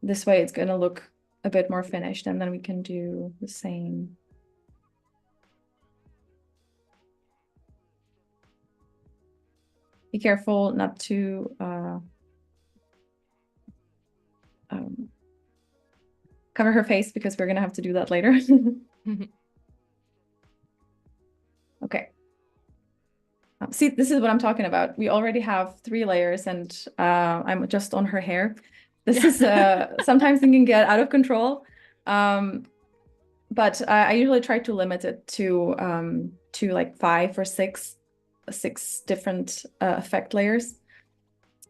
this way it's going to look a bit more finished, and then we can do the same. Be careful not to cover her face, because we're going to have to do that later. Okay. See, this is what I'm talking about. We already have 3 layers, and I'm just on her hair. This is sometimes it can get out of control. But I usually try to limit it to like 5 or 6 different effect layers.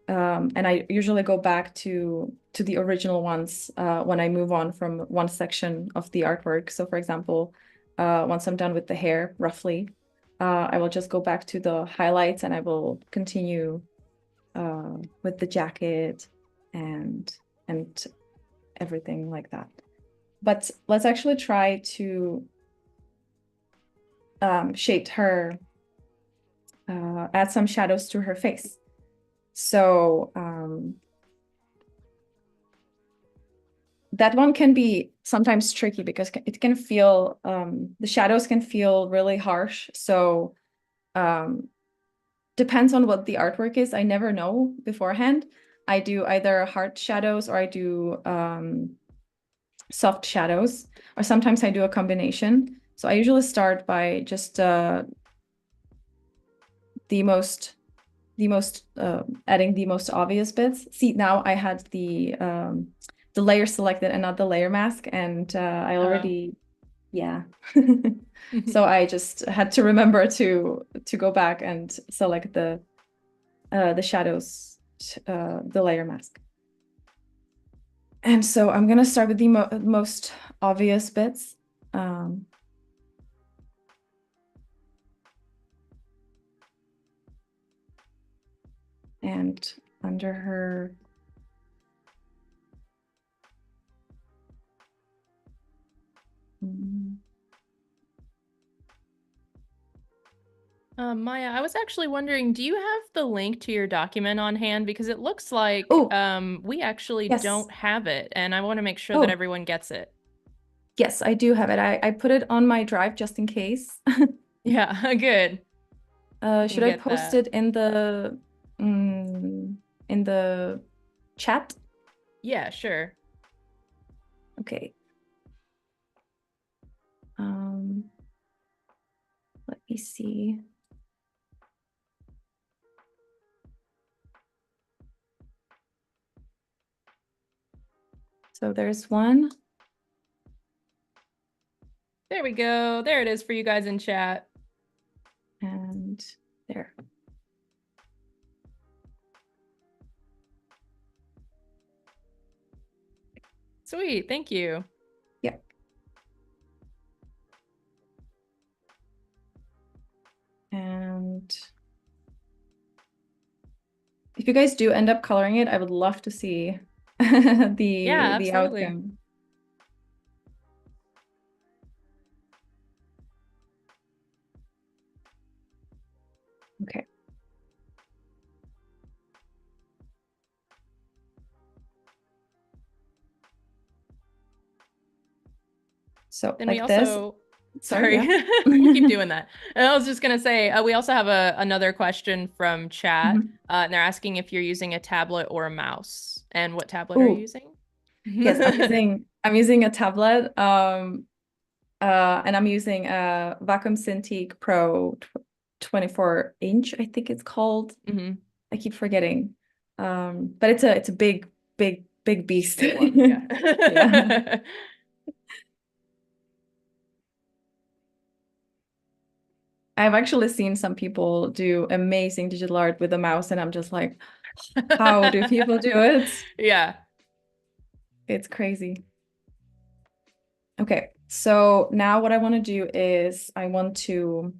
And I usually go back to the original ones when I move on from one section of the artwork. So for example, once I'm done with the hair, roughly, I will just go back to the highlights, and I will continue with the jacket and everything like that. But let's actually try to shape her, add some shadows to her face. So that one can be sometimes tricky, because it can feel, the shadows can feel really harsh. So depends on what the artwork is. I never know beforehand. I do either hard shadows, or I do soft shadows, or sometimes I do a combination. So I usually start by just the most adding the most obvious bits. See, now I had the layer selected and not the layer mask, and I already yeah. So I just had to remember to go back and select the shadows, the layer mask. And so I'm gonna start with the most obvious bits. And under her Maaya, I was actually wondering, do you have the link to your document on hand? Because it looks like we actually yes. don't have it, and I want to make sure that everyone gets it. Yes, I do have it. I put it on my drive just in case. Yeah, good. Should I post it in the chat? Yeah, sure. Okay. Let me see. So there's one. There we go. There it is for you guys in chat. And there. Sweet, thank you. Yeah. And if you guys do end up coloring it, I would love to see Yeah, the absolutely. outcome. Okay. So Then we like this. also, Sorry, sorry, yeah. we'll keep doing that. And I was just gonna say, we also have another question from chat, Mhm. and they're asking if you're using a tablet or a mouse, and what tablet are you Oh, using? yes, I'm using a tablet. And I'm using a Wacom Cintiq Pro 24-inch, I think it's called. Hmm. I keep forgetting. But it's a big beast. Big one, Yeah. yeah. I've actually seen some people do amazing digital art with a mouse, and I'm just like, how do people do it? Yeah. It's crazy. Okay, so now what I want to do is I want to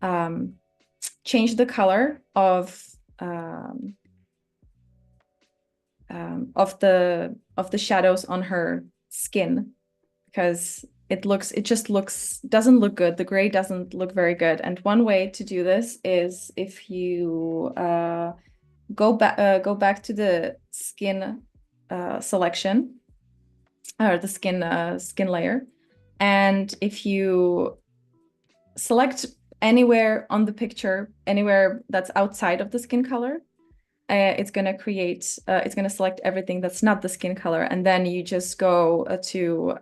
um, change the color um, of the shadows on her skin because it just doesn't look good. The gray doesn't look very good. And one way to do this is if you go back to the skin selection or the skin layer, and if you select anywhere on the picture, anywhere that's outside of the skin color, it's going to it's going to select everything that's not the skin color. And then you just go to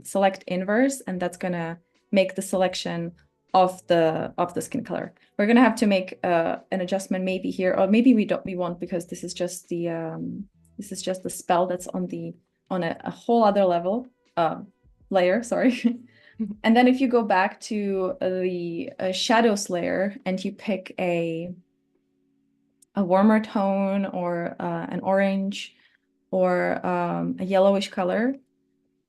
select inverse, and that's going to make the selection of the skin color. We're going to have to make an adjustment maybe here, or maybe we won't, because this is just the spell that's on a whole other level layer, sorry. And then if you go back to the shadows layer and you pick a warmer tone or an orange or a yellowish color,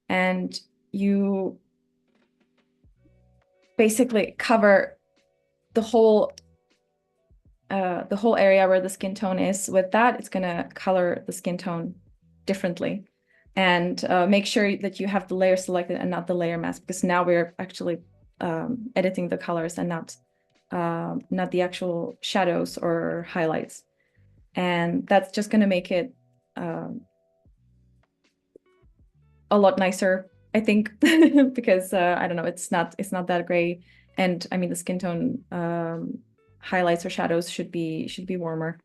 and you basically cover the whole area where the skin tone is with that, it's going to color the skin tone differently. And make sure that you have the layer selected and not the layer mask, because now we're actually editing the colors and not the actual shadows or highlights. And that's just going to make it a lot nicer, I think, because I don't know, it's not that gray. And I mean, the skin tone highlights or shadows should be warmer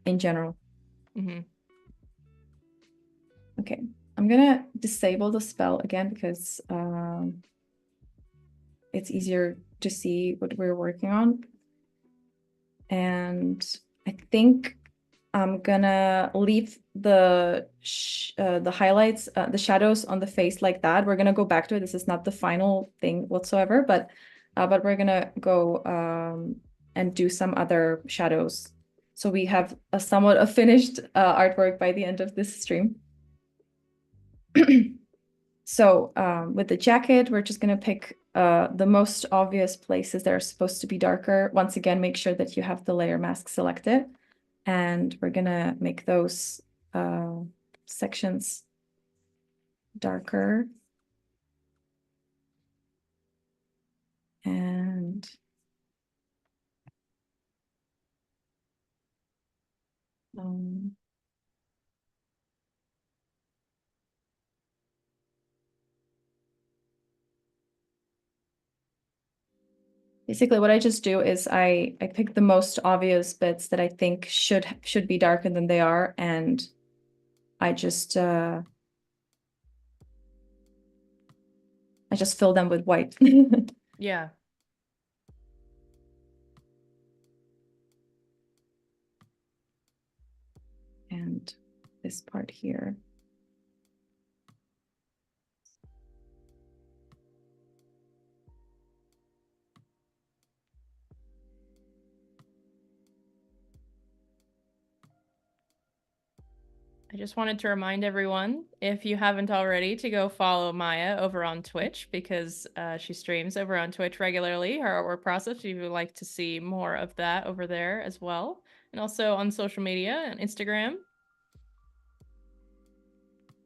in general. Hmm. Okay, I'm gonna disable the spell again because it's easier to see what we're working on. And I think I'm gonna leave the highlights, the shadows on the face like that. We're gonna go back to it. This is not the final thing whatsoever, but we're gonna go and do some other shadows. So we have a somewhat a finished artwork by the end of this stream. So with the jacket, we're just gonna pick the most obvious places that are supposed to be darker. Once again, make sure that you have the layer mask selected. And we're gonna make those sections darker. And um, basically what I just do is I pick the most obvious bits that I think should be darker than they are, and I just fill them with white. Yeah. And this part here. I just wanted to remind everyone, if you haven't already, to go follow Maaya over on Twitch, because she streams over on Twitch regularly, her artwork process, if you would like to see more of that over there as well. And also on social media and Instagram.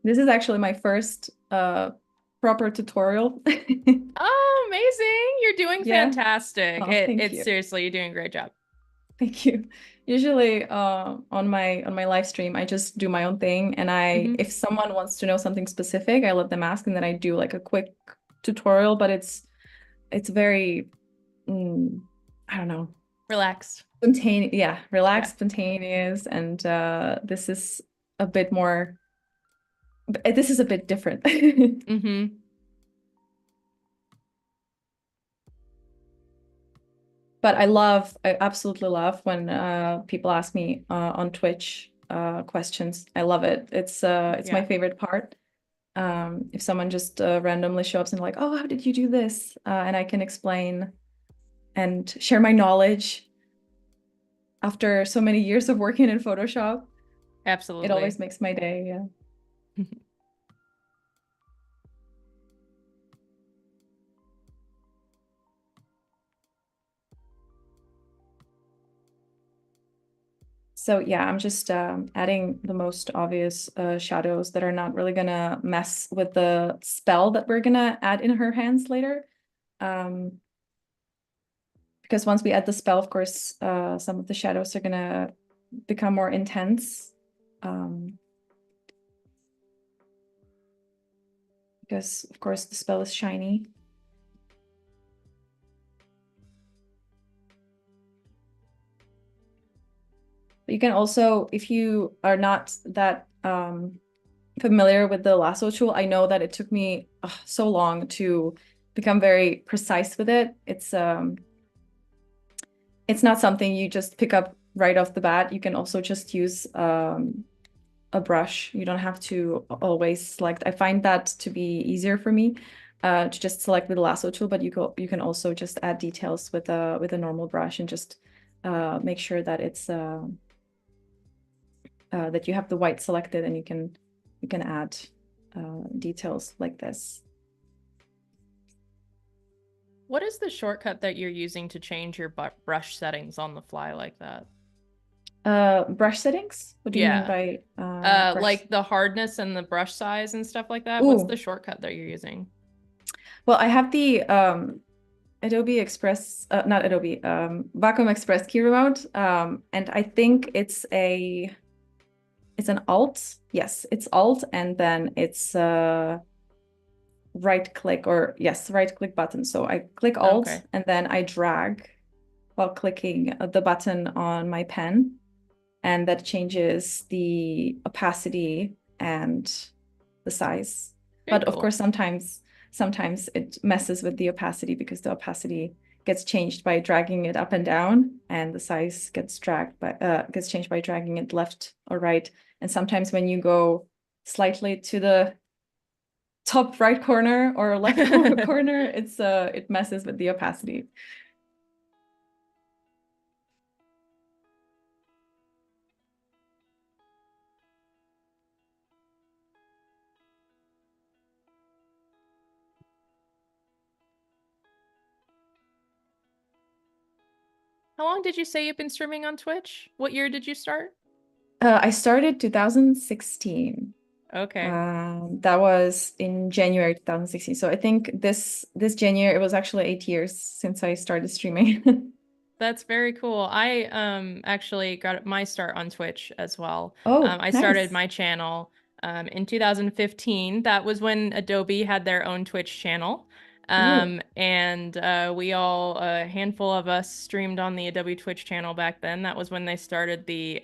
This is actually my first proper tutorial. Oh, amazing. You're doing Yeah. fantastic. Oh, thank It's you. seriously, you're doing a great job. Thank you. Usually on my live stream, I just do my own thing, and Hmm. if someone wants to know something specific, I let them ask, and then I do like a quick tutorial, but it's very I don't know, Relaxed. spontaneous, yeah, Yeah. relaxed, spontaneous, and this is a bit more this is a bit different. Hmm. But I absolutely love when people ask me on Twitch questions. I love it. It's my Yeah, favorite part. If someone just randomly shows up and like, oh, how did you do this? And I can explain and share my knowledge after so many years of working in Photoshop. It absolutely. always makes my day. Yeah. So yeah, I'm just adding the most obvious shadows that are not really gonna mess with the spell that we're gonna add in her hands later. Um, because once we add the spell, of course, some of the shadows are gonna become more intense. Um, because of course the spell is shiny. But you can also, if you are not that familiar with the lasso tool, I know that it took me so long to become very precise with it. It's not something you just pick up right off the bat. You can also just use a brush. You don't have to always select. I find that to be easier for me to just select with the lasso tool, but you can also just add details with a normal brush and just make sure that it's that you have the white selected, and you can add details like this. What is the shortcut that you're using to change your brush settings on the fly like that? Brush settings? What do you mean Yeah. by brush? Like the hardness and the brush size and stuff like that. What's the Ooh, shortcut that you're using? well, I have the Adobe Express, not Adobe, Wacom Express key remote, and I think it's an Alt. Yes, it's Alt, and then it's right click, or yes, right click button. So I click Alt, Okay. and then I drag while clicking the button on my pen, and that changes the opacity and the size. Very But of cool. course, sometimes it messes with the opacity because the opacity gets changed by dragging it up and down, and the size gets changed by dragging it left or right. And sometimes when you go slightly to the top right corner or left corner, it messes with the opacity. How long did you say you've been streaming on Twitch? What year did you start? I started 2016. Okay. That was in January 2016. So I think this January it was actually 8 years since I started streaming. That's very cool. I actually got my start on Twitch as well. Oh, I started nice. my channel in 2015. That was when Adobe had their own Twitch channel. Ooh. And we all, a handful of us, streamed on the Adobe Twitch channel back then. That was when they started the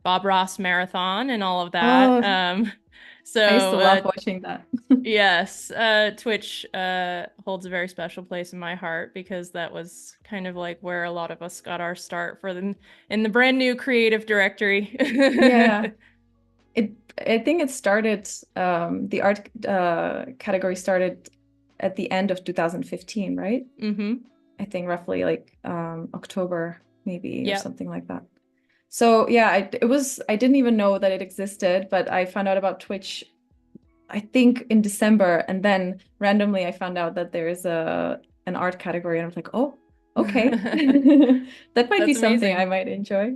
Bob Ross marathon and all of that. Oh, I used So to love watching that. yes, Twitch holds a very special place in my heart because that was kind of like where a lot of us got our start for the in the brand new creative directory. Yeah. It I think it started the art category started at the end of 2015, right? Mm-hmm. I think roughly like October maybe or Yep. something like that. So yeah, I didn't even know that it existed, but I found out about Twitch I think in December, and then randomly I found out that there is a an art category, and I was like, oh, okay. That might be That's something I amazing. might enjoy.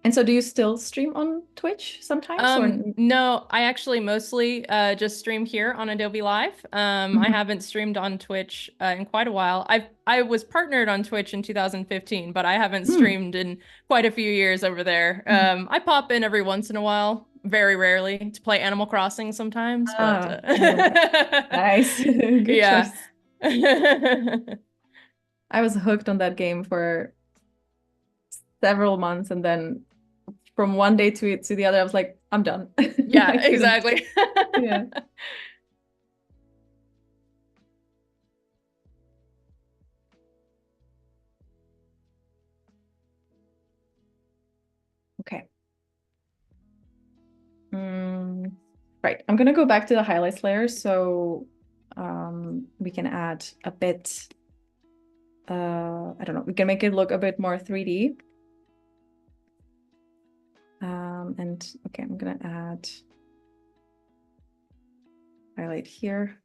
And so do you still stream on Twitch sometimes or? No, I actually mostly just stream here on Adobe Live. I Mhm. haven't streamed on Twitch in quite a while. I was partnered on Twitch in 2015, but I haven't Mm. streamed in quite a few years over there. Mhm. I pop in every once in a while, very rarely, to play Animal Crossing sometimes, but Ah, Animal Crossing. Nice. Good yeah. choice. I was hooked on that game for several months, and then from one day to the other, I was like, I'm done. Yeah, I couldn't. exactly. Yeah. Okay. Mm, right. I'm gonna go back to the highlights layer so we can add a bit. I don't know. We can make it look a bit more 3D. And okay, I'm gonna add highlight here.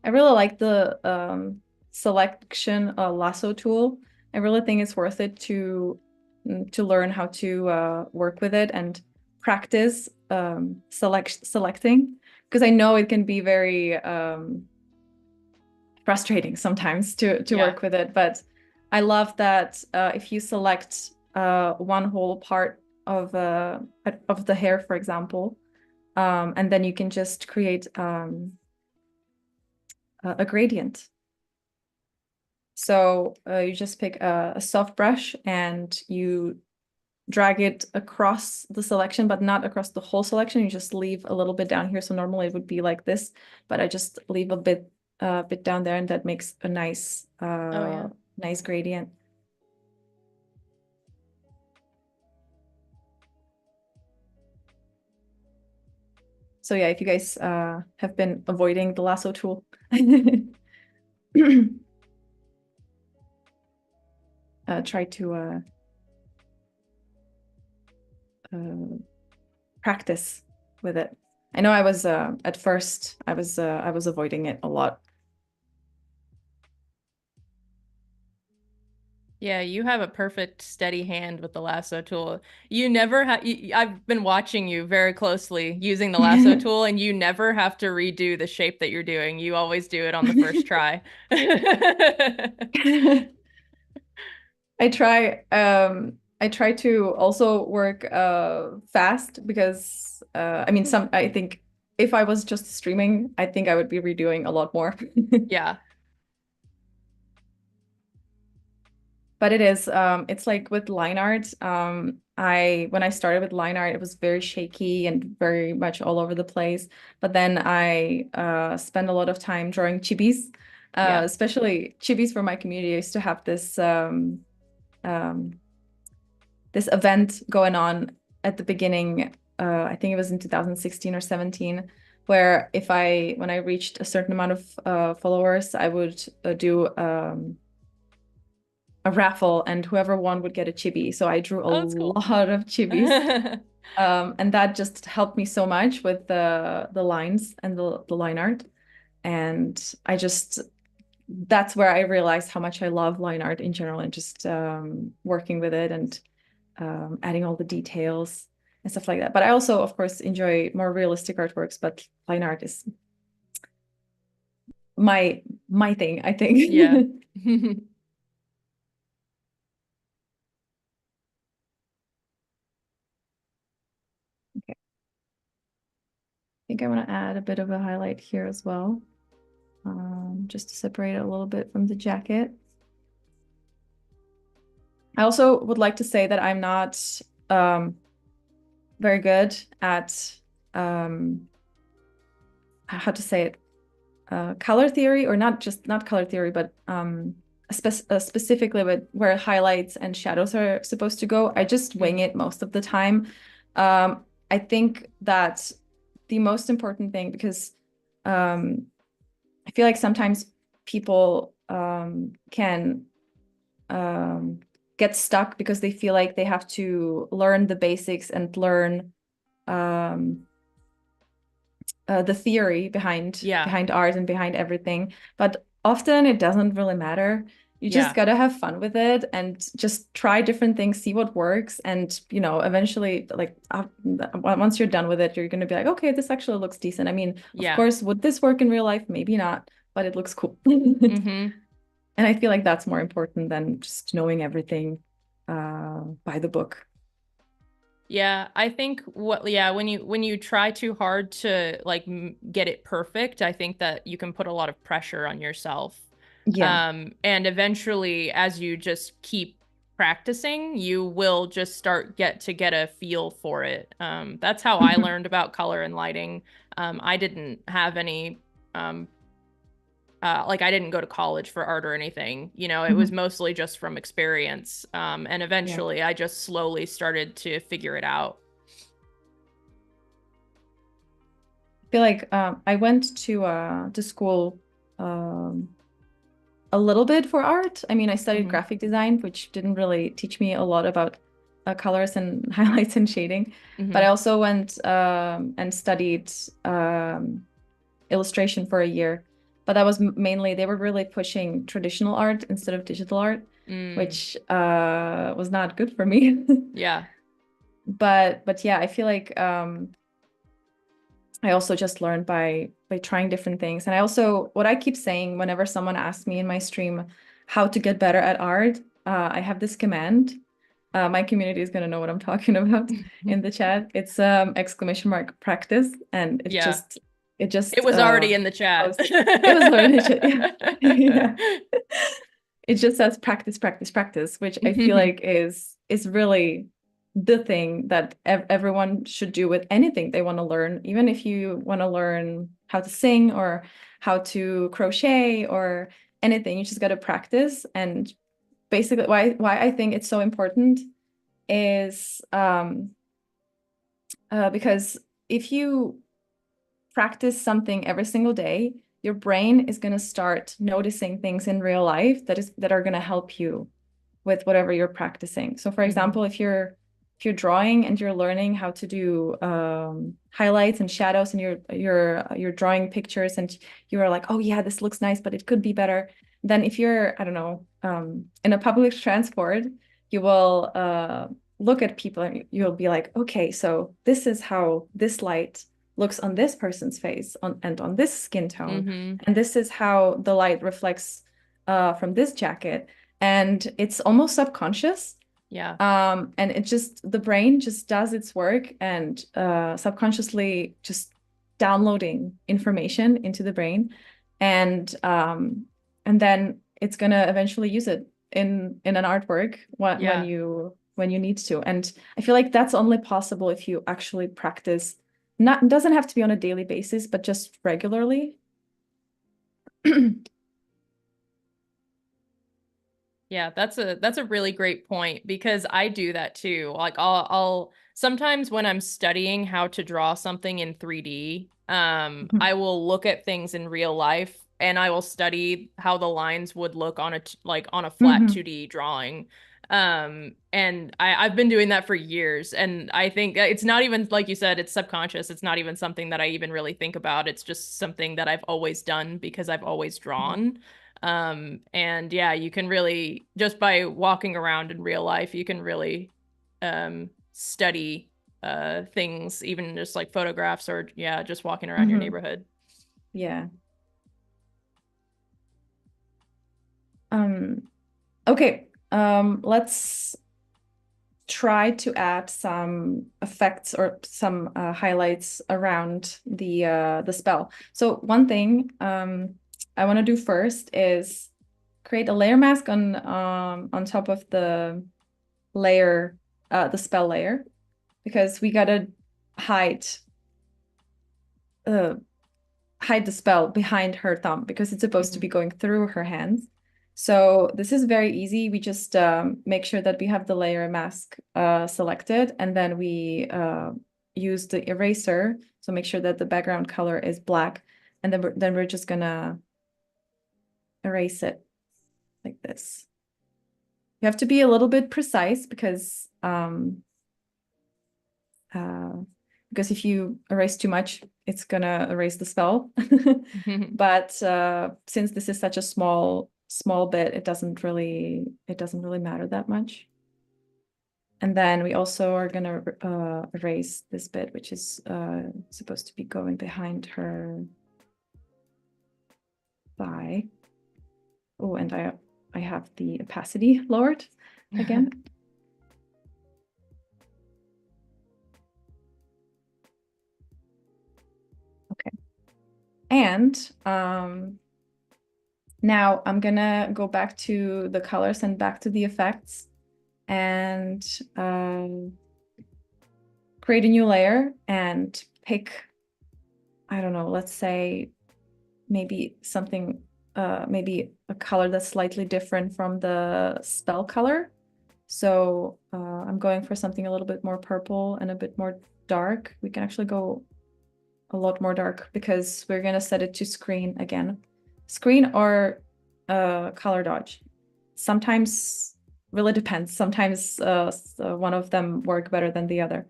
I really like the selection lasso tool. I really think it's worth it to learn how to work with it and practice selecting, because I know it can be very frustrating sometimes to Yeah. work with it. But I love that if you select one whole part of the hair, for example, and then you can just create a gradient. So you just pick a soft brush and you drag it across the selection, but not across the whole selection. You just leave a little bit down here. So normally it would be like this, but I just leave a bit down there, and that makes a Oh yeah. nice gradient. So yeah, if you guys have been avoiding the lasso tool, try to practice with it. I know I was at first I was avoiding it a lot. Yeah, you have a perfect steady hand with the lasso tool. You never have, I've been watching you very closely using the lasso tool, and you never have to redo the shape that you're doing. You always do it on the first try. I try to also work fast because I mean I think if I was just streaming, I think I would be redoing a lot more. Yeah. But it is it's like with line art. I when I started with line art, it was very shaky and very much all over the place. But then I spent a lot of time drawing chibis, Yeah. especially chibis for my community. I used to have um, this event going on at the beginning. I think it was in 2016 or 17, where when I reached a certain amount of followers, I would do a raffle, and whoever won would get a chibi. So I drew a Oh, that's cool. lot of chibis. And that just helped me so much with the lines and the line art. And that's where I realized how much I love line art in general, and just working with it and adding all the details and stuff like that. But I also, of course, enjoy more realistic artworks, but line art is my thing, I Yeah. think. Okay. I think I want to add a bit of a highlight here as well, just to separate it a little bit from the jacket. I also would like to say that I'm not very good at how to say it, color theory, or not color theory, but specifically with where highlights and shadows are supposed to go. I just wing Mm. it most of the time. I think that the most important thing, because I feel like sometimes people can get stuck because they feel like they have to learn the basics and learn um, the theory Yeah. behind art and behind everything. But often it doesn't really matter. You just Yeah. gotta have fun with it and just try different things, see what works. And, eventually, like once you're done with it, you're gonna be like, okay, this actually looks decent. I mean, of Yeah. course, would this work in real life? Maybe not, but it looks cool. Mm-hmm. And I feel like that's more important than just knowing everything by the book. Yeah, I think when you try too hard to like get it perfect, I think that you can put a lot of pressure on yourself. Yeah. And eventually as you just keep practicing, you will just start get a feel for it. That's how I learned about color and lighting. I didn't have any um like I didn't go to college for art or anything. You know, it was mostly just from experience. And Yeah. eventually I just slowly started to figure it out. Feel like I went to school um, a little bit for art. I mean, I studied Hmm. graphic design, which didn't really teach me a lot about colors and highlights and shading. But I Hmm. also went and studied illustration for a year. But that was mainly, they were really pushing traditional art instead of digital art, Mm, which was not good for me. yeah. But yeah, I feel like I also just learned by trying different things. And I also, what I keep saying whenever someone asks me in my stream how to get better at art, I have this command. My community is going to know what I'm talking about in the chat. It's exclamation mark practice, and Yeah. it It just was already in the chat. goes. It was already yeah. Yeah. It just says practice, practice, practice, which I feel like is really the thing that everyone should do with anything they want to learn. Even if you want to learn how to sing or how to crochet or anything, you just got to practice. And basically, why I think it's so important is because if you practice something every single day, your brain is going to start noticing things in real life that are going to help you with whatever you're practicing. So for Hmm. example, if you're drawing and you're learning how to do highlights and shadows and you're drawing pictures and you're like, oh yeah, this looks nice, but it could be better. Then if you're, I don't know, in a public transport, you will look at people and you'll be like, okay, so this is how this light looks on this person's face and on this skin tone. Hmm. And this is how the light reflects from this jacket. And it's almost subconscious. Yeah. And it just, the brain just does its work and subconsciously just downloading information into the brain. And then it's gonna eventually use it in an artwork Yeah. when you need to. And I feel like that's only possible if you actually practice. Not, it doesn't have to be on a daily basis, but just regularly. Yeah, that's a really great point because I do that too. Like I'll sometimes when I'm studying how to draw something in 3D, I will look at things in real life and I will study how the lines would look on like on a flat Mhm. 2D drawing. And I've been doing that for years and I think it's not even like you said, it's subconscious. It's not even something that I even really think about. It's just something that I've always done because I've always drawn. And yeah, you can really just by walking around in real life, you can really study things, even just like photographs or yeah, just walking around your Mhm. neighborhood. Yeah. Um, okay. Let's try to add some effects or some highlights around the spell. So one thing I want to do first is create a layer mask on top of the layer, the spell layer, because we gotta hide uh, hide the spell behind her thumb because it's supposed to Hmm. be going through her hands. So this is very easy. We just make sure that we have the layer mask selected, and then we use the eraser. So make sure that the background color is black, and then we're just gonna erase it like this. You have to be a little bit precise because because if you erase too much, it's gonna erase the spell. But since this is such a small bit, it doesn't really matter that much. And then we also are gonna erase this bit, which is supposed to be going behind her thigh. Oh, and I have the opacity lowered again. Okay. And now I'm gonna go back to the colors and back to the effects and create a new layer and pick, I don't know, let's say maybe something, maybe a color that's slightly different from the spell color. So I'm going for something a little bit more purple and a bit more dark. We can actually go a lot more dark because we're gonna set it to screen again. Screen or color dodge. Sometimes, really depends. Sometimes one of them work better than the other.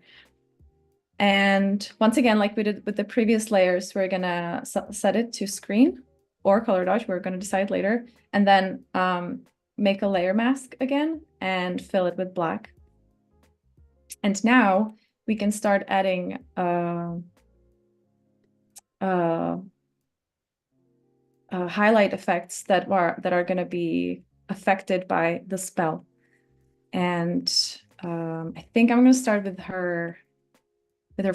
And once again, like we did with the previous layers, we're gonna set it to screen or color dodge. We're gonna decide later. And then make a layer mask again and fill it with black. And now we can start adding highlight effects that are going to be affected by the spell. And I think I'm going to start with her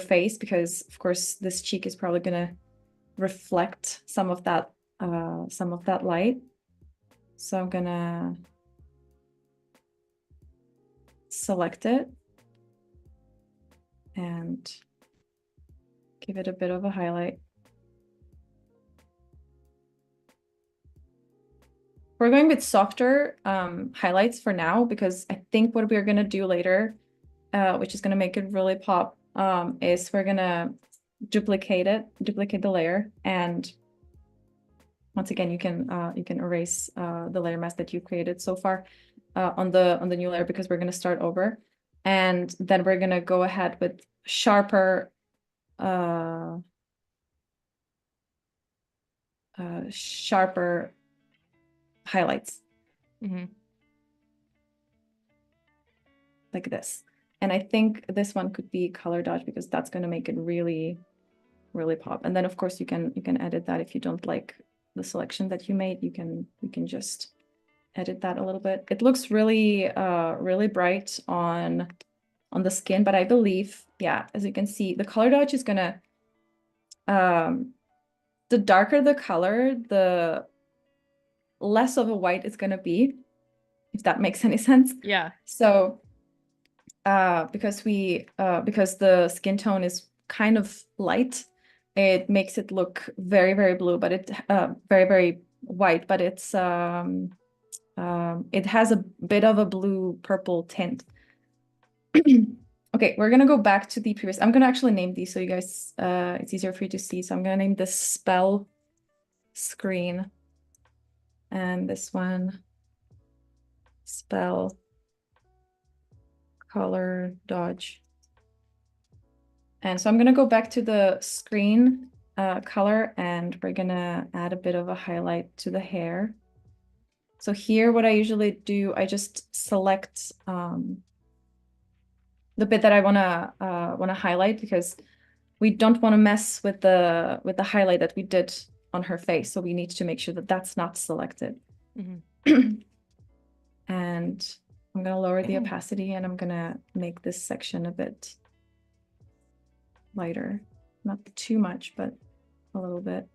face, because of course this cheek is probably going to reflect some of that light. So I'm gonna select it and give it a bit of a highlight. We're going with softer highlights for now, because I think what we're gonna do later, which is gonna make it really pop, is we're gonna duplicate the layer, and once again you can erase the layer mask that you created so far on the new layer, because we're gonna start over, and then we're gonna go ahead with sharper sharper highlights. Like this. And I think this one could be color dodge, because that's going to make it really, really pop. And then of course you can edit that. If you don't like the selection that you made, you can just edit that a little bit. It looks really really bright on the skin, but I believe, yeah, as you can see, the color dodge is gonna the darker the color, the less of a white it's gonna be, if that makes any sense. Yeah. So because the skin tone is kind of light, it makes it look very, very blue, but it very, very white, but it's it has a bit of a blue purple tint. Okay, we're gonna go back to the previous. I'm gonna actually name these so you guys it's easier for you to see. So I'm gonna name this spell screen, and this one spell color dodge. And so I'm gonna go back to the screen color, and we're gonna add a bit of a highlight to the hair. So here, what I usually do, I just select the bit that I wanna highlight, because we don't want to mess with the highlight that we did on her face. So we need to make sure that that's not selected. And I'm gonna lower the opacity, and I'm gonna make this section a bit lighter, not too much, but a little bit.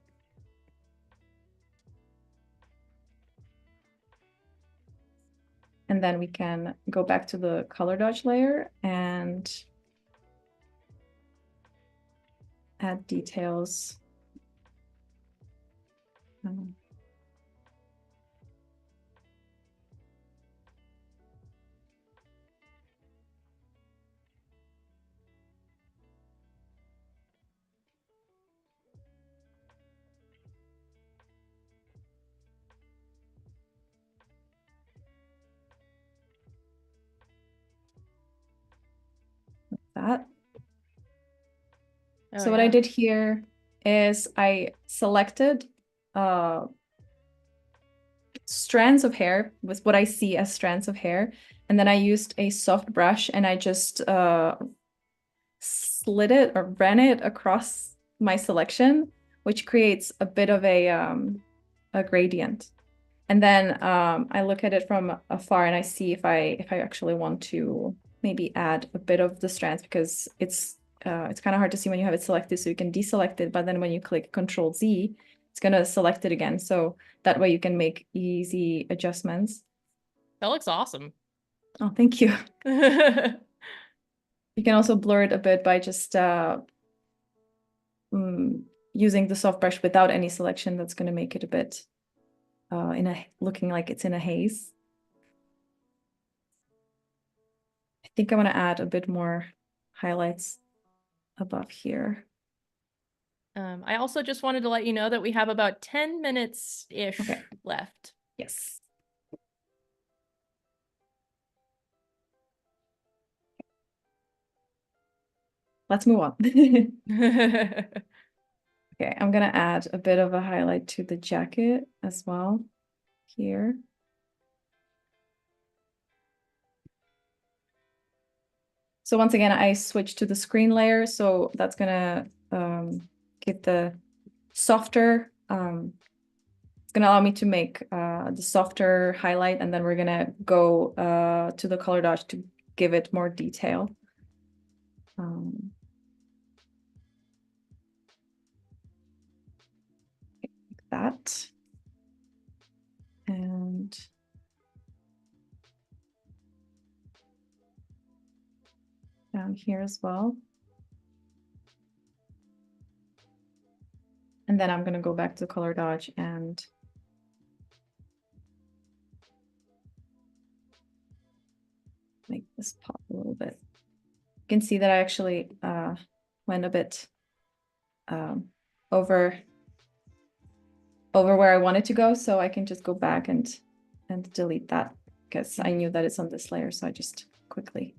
And then we can go back to the color dodge layer and add details. That. Oh, So what I yeah. did here is I selected strands of hair with what I see as strands of hair. And then I used a soft brush and I just slid it or ran it across my selection, which creates a bit of a gradient. And then I look at it from afar and I see if I actually want to maybe add a bit of the strands, because it's kind of hard to see when you have it selected, so you can deselect it, but then when you click Control Z, it's gonna select it again. So that way you can make easy adjustments. That looks awesome. Oh, thank you. You can also blur it a bit by just using the soft brush without any selection. That's going to make it a bit looking like it's in a haze. I think I want to add a bit more highlights above here. I also just wanted to let you know that we have about 10 minutes-ish left. Yes. Let's move on. Okay, I'm gonna add a bit of a highlight to the jacket as well here. So once again, I switched to the screen layer, so that's gonna get the softer, it's gonna allow me to make the softer highlight, and then we're gonna go to the color dodge to give it more detail. Like that. And down here as well. And then I'm gonna go back to color dodge and make this pop a little bit. You can see that I actually went a bit over where I wanted to go, so I can just go back and delete that, because I knew that it's on this layer, so I just quickly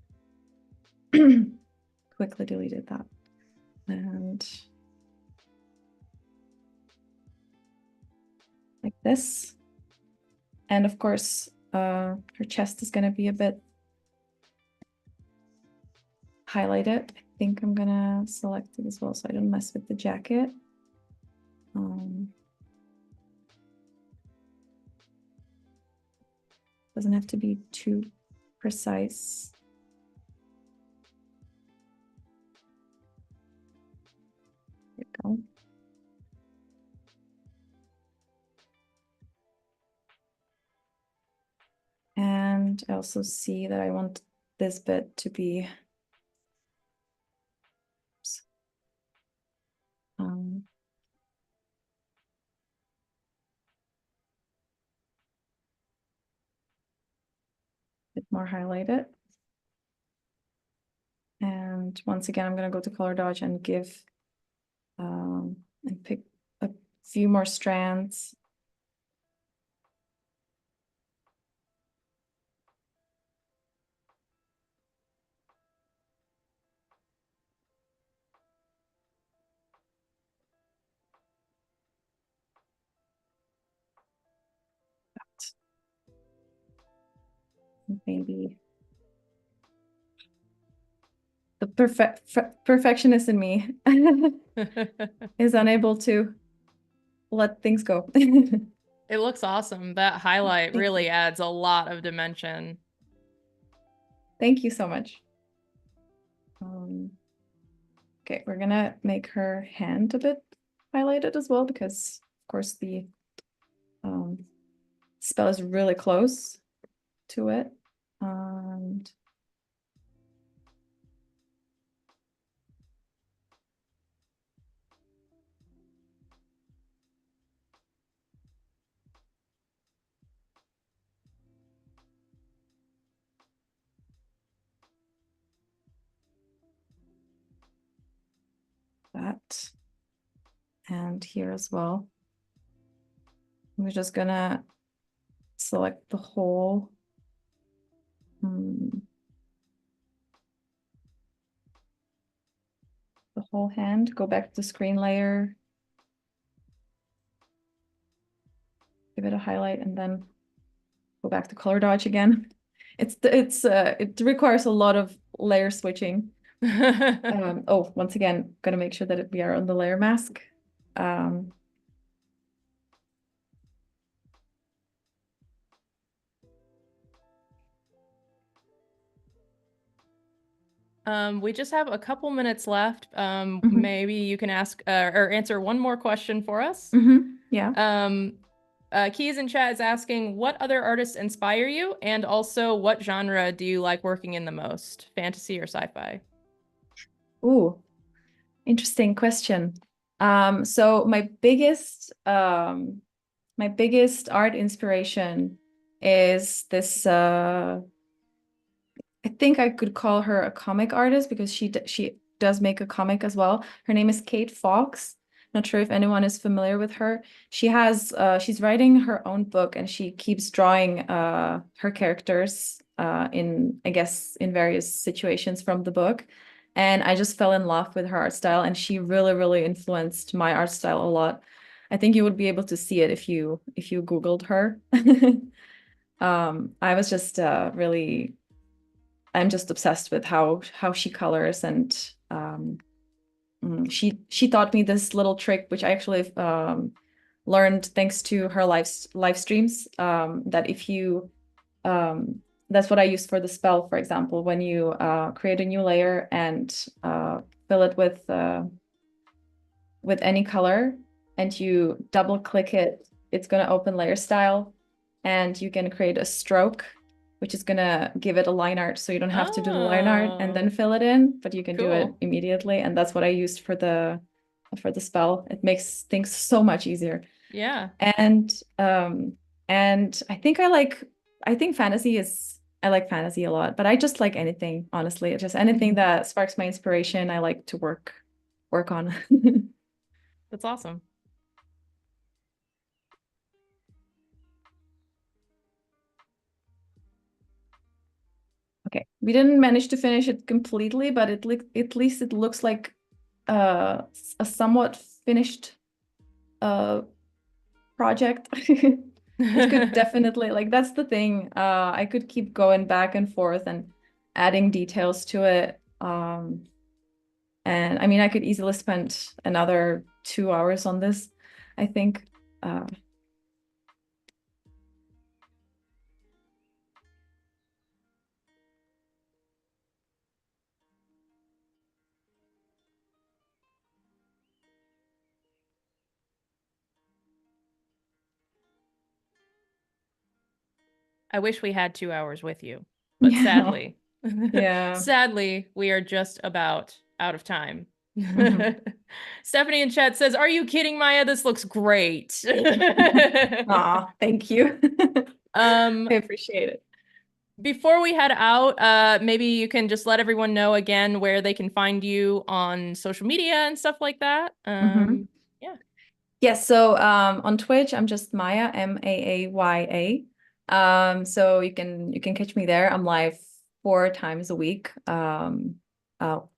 deleted that. And like this. And of course, her chest is going to be a bit highlighted. I think I'm going to select it as well so I don't mess with the jacket. Doesn't have to be too precise. There we go. And I also see that I want this bit to be a bit more highlighted. And once again, I'm going to go to color dodge and give and pick a few more strands. Maybe the perfectionist in me is unable to let things go. It looks awesome. That highlight Thank really you. adds a lot of dimension. Thank you so much. Okay, we're gonna make her hand a bit highlighted as well, because of course the spell is really close to it. And that, and here as well. We're just gonna select the whole the whole hand. Go back to screen layer. Give it a highlight and then go back to color dodge again. It requires a lot of layer switching. Oh, once again, gonna make sure that we are on the layer mask. We just have a couple minutes left. Mhm. Maybe you can ask or answer one more question for us. Yeah. Keys in chat is asking, what other artists inspire you? And also, what genre do you like working in the most? Fantasy or sci-fi? Ooh, interesting question. So my biggest art inspiration is this I think I could call her a comic artist because she does make a comic as well. Her name is Kate Fox. Not sure if anyone is familiar with her. She's writing her own book and she keeps drawing her characters in I guess in various situations from the book. And I just fell in love with her art style and she really influenced my art style a lot. I think you would be able to see it if you Googled her. I was just really I'm just obsessed with how she colors and she taught me this little trick which I actually learned thanks to her live streams that if you that's what I use for the spell, for example, when you create a new layer and fill it with any color and you double click it, it's going to open layer style and you can create a stroke, which is going to give it a line art. So you don't have to do the line art and then fill it in, but you can do it immediately. And that's what I used for the spell. It makes things so much easier. Yeah. And I think I like fantasy a lot, but I just like anything, honestly. Just anything that sparks my inspiration, I like to work on. That's awesome. Okay, we didn't manage to finish it completely, but at least it looks like a somewhat finished project. It could definitely, like, that's the thing. I could keep going back and forth and adding details to it. And I mean, I could easily spend another 2 hours on this, I think. I wish we had 2 hours with you, but Yeah. sadly, Yeah. sadly, we are just about out of time. Mhm. Stephanie in chat says, "Are you kidding, Maaya? This looks great." Aw, thank you. I appreciate it. Before we head out, maybe you can just let everyone know again where they can find you on social media and stuff like that. Yeah. Yes, so on Twitch, I'm just Maaya, Maaya. So you can catch me there. I'm live 4 times a week.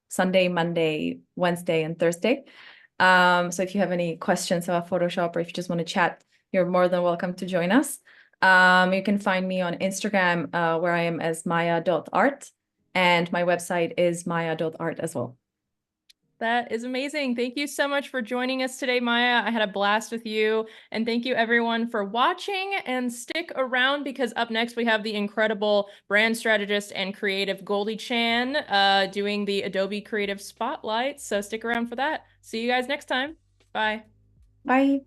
Sunday, Monday, Wednesday, and Thursday. So if you have any questions about Photoshop or if you just want to chat, you're more than welcome to join us. You can find me on Instagram, where I am as maaya.art, and my website is maaya.art as well. That is amazing. Thank you so much for joining us today, Maaya. I had a blast with you. And thank you everyone for watching, and stick around because up next we have the incredible brand strategist and creative Goldie Chan doing the Adobe Creative Spotlight. So stick around for that. See you guys next time. Bye. Bye.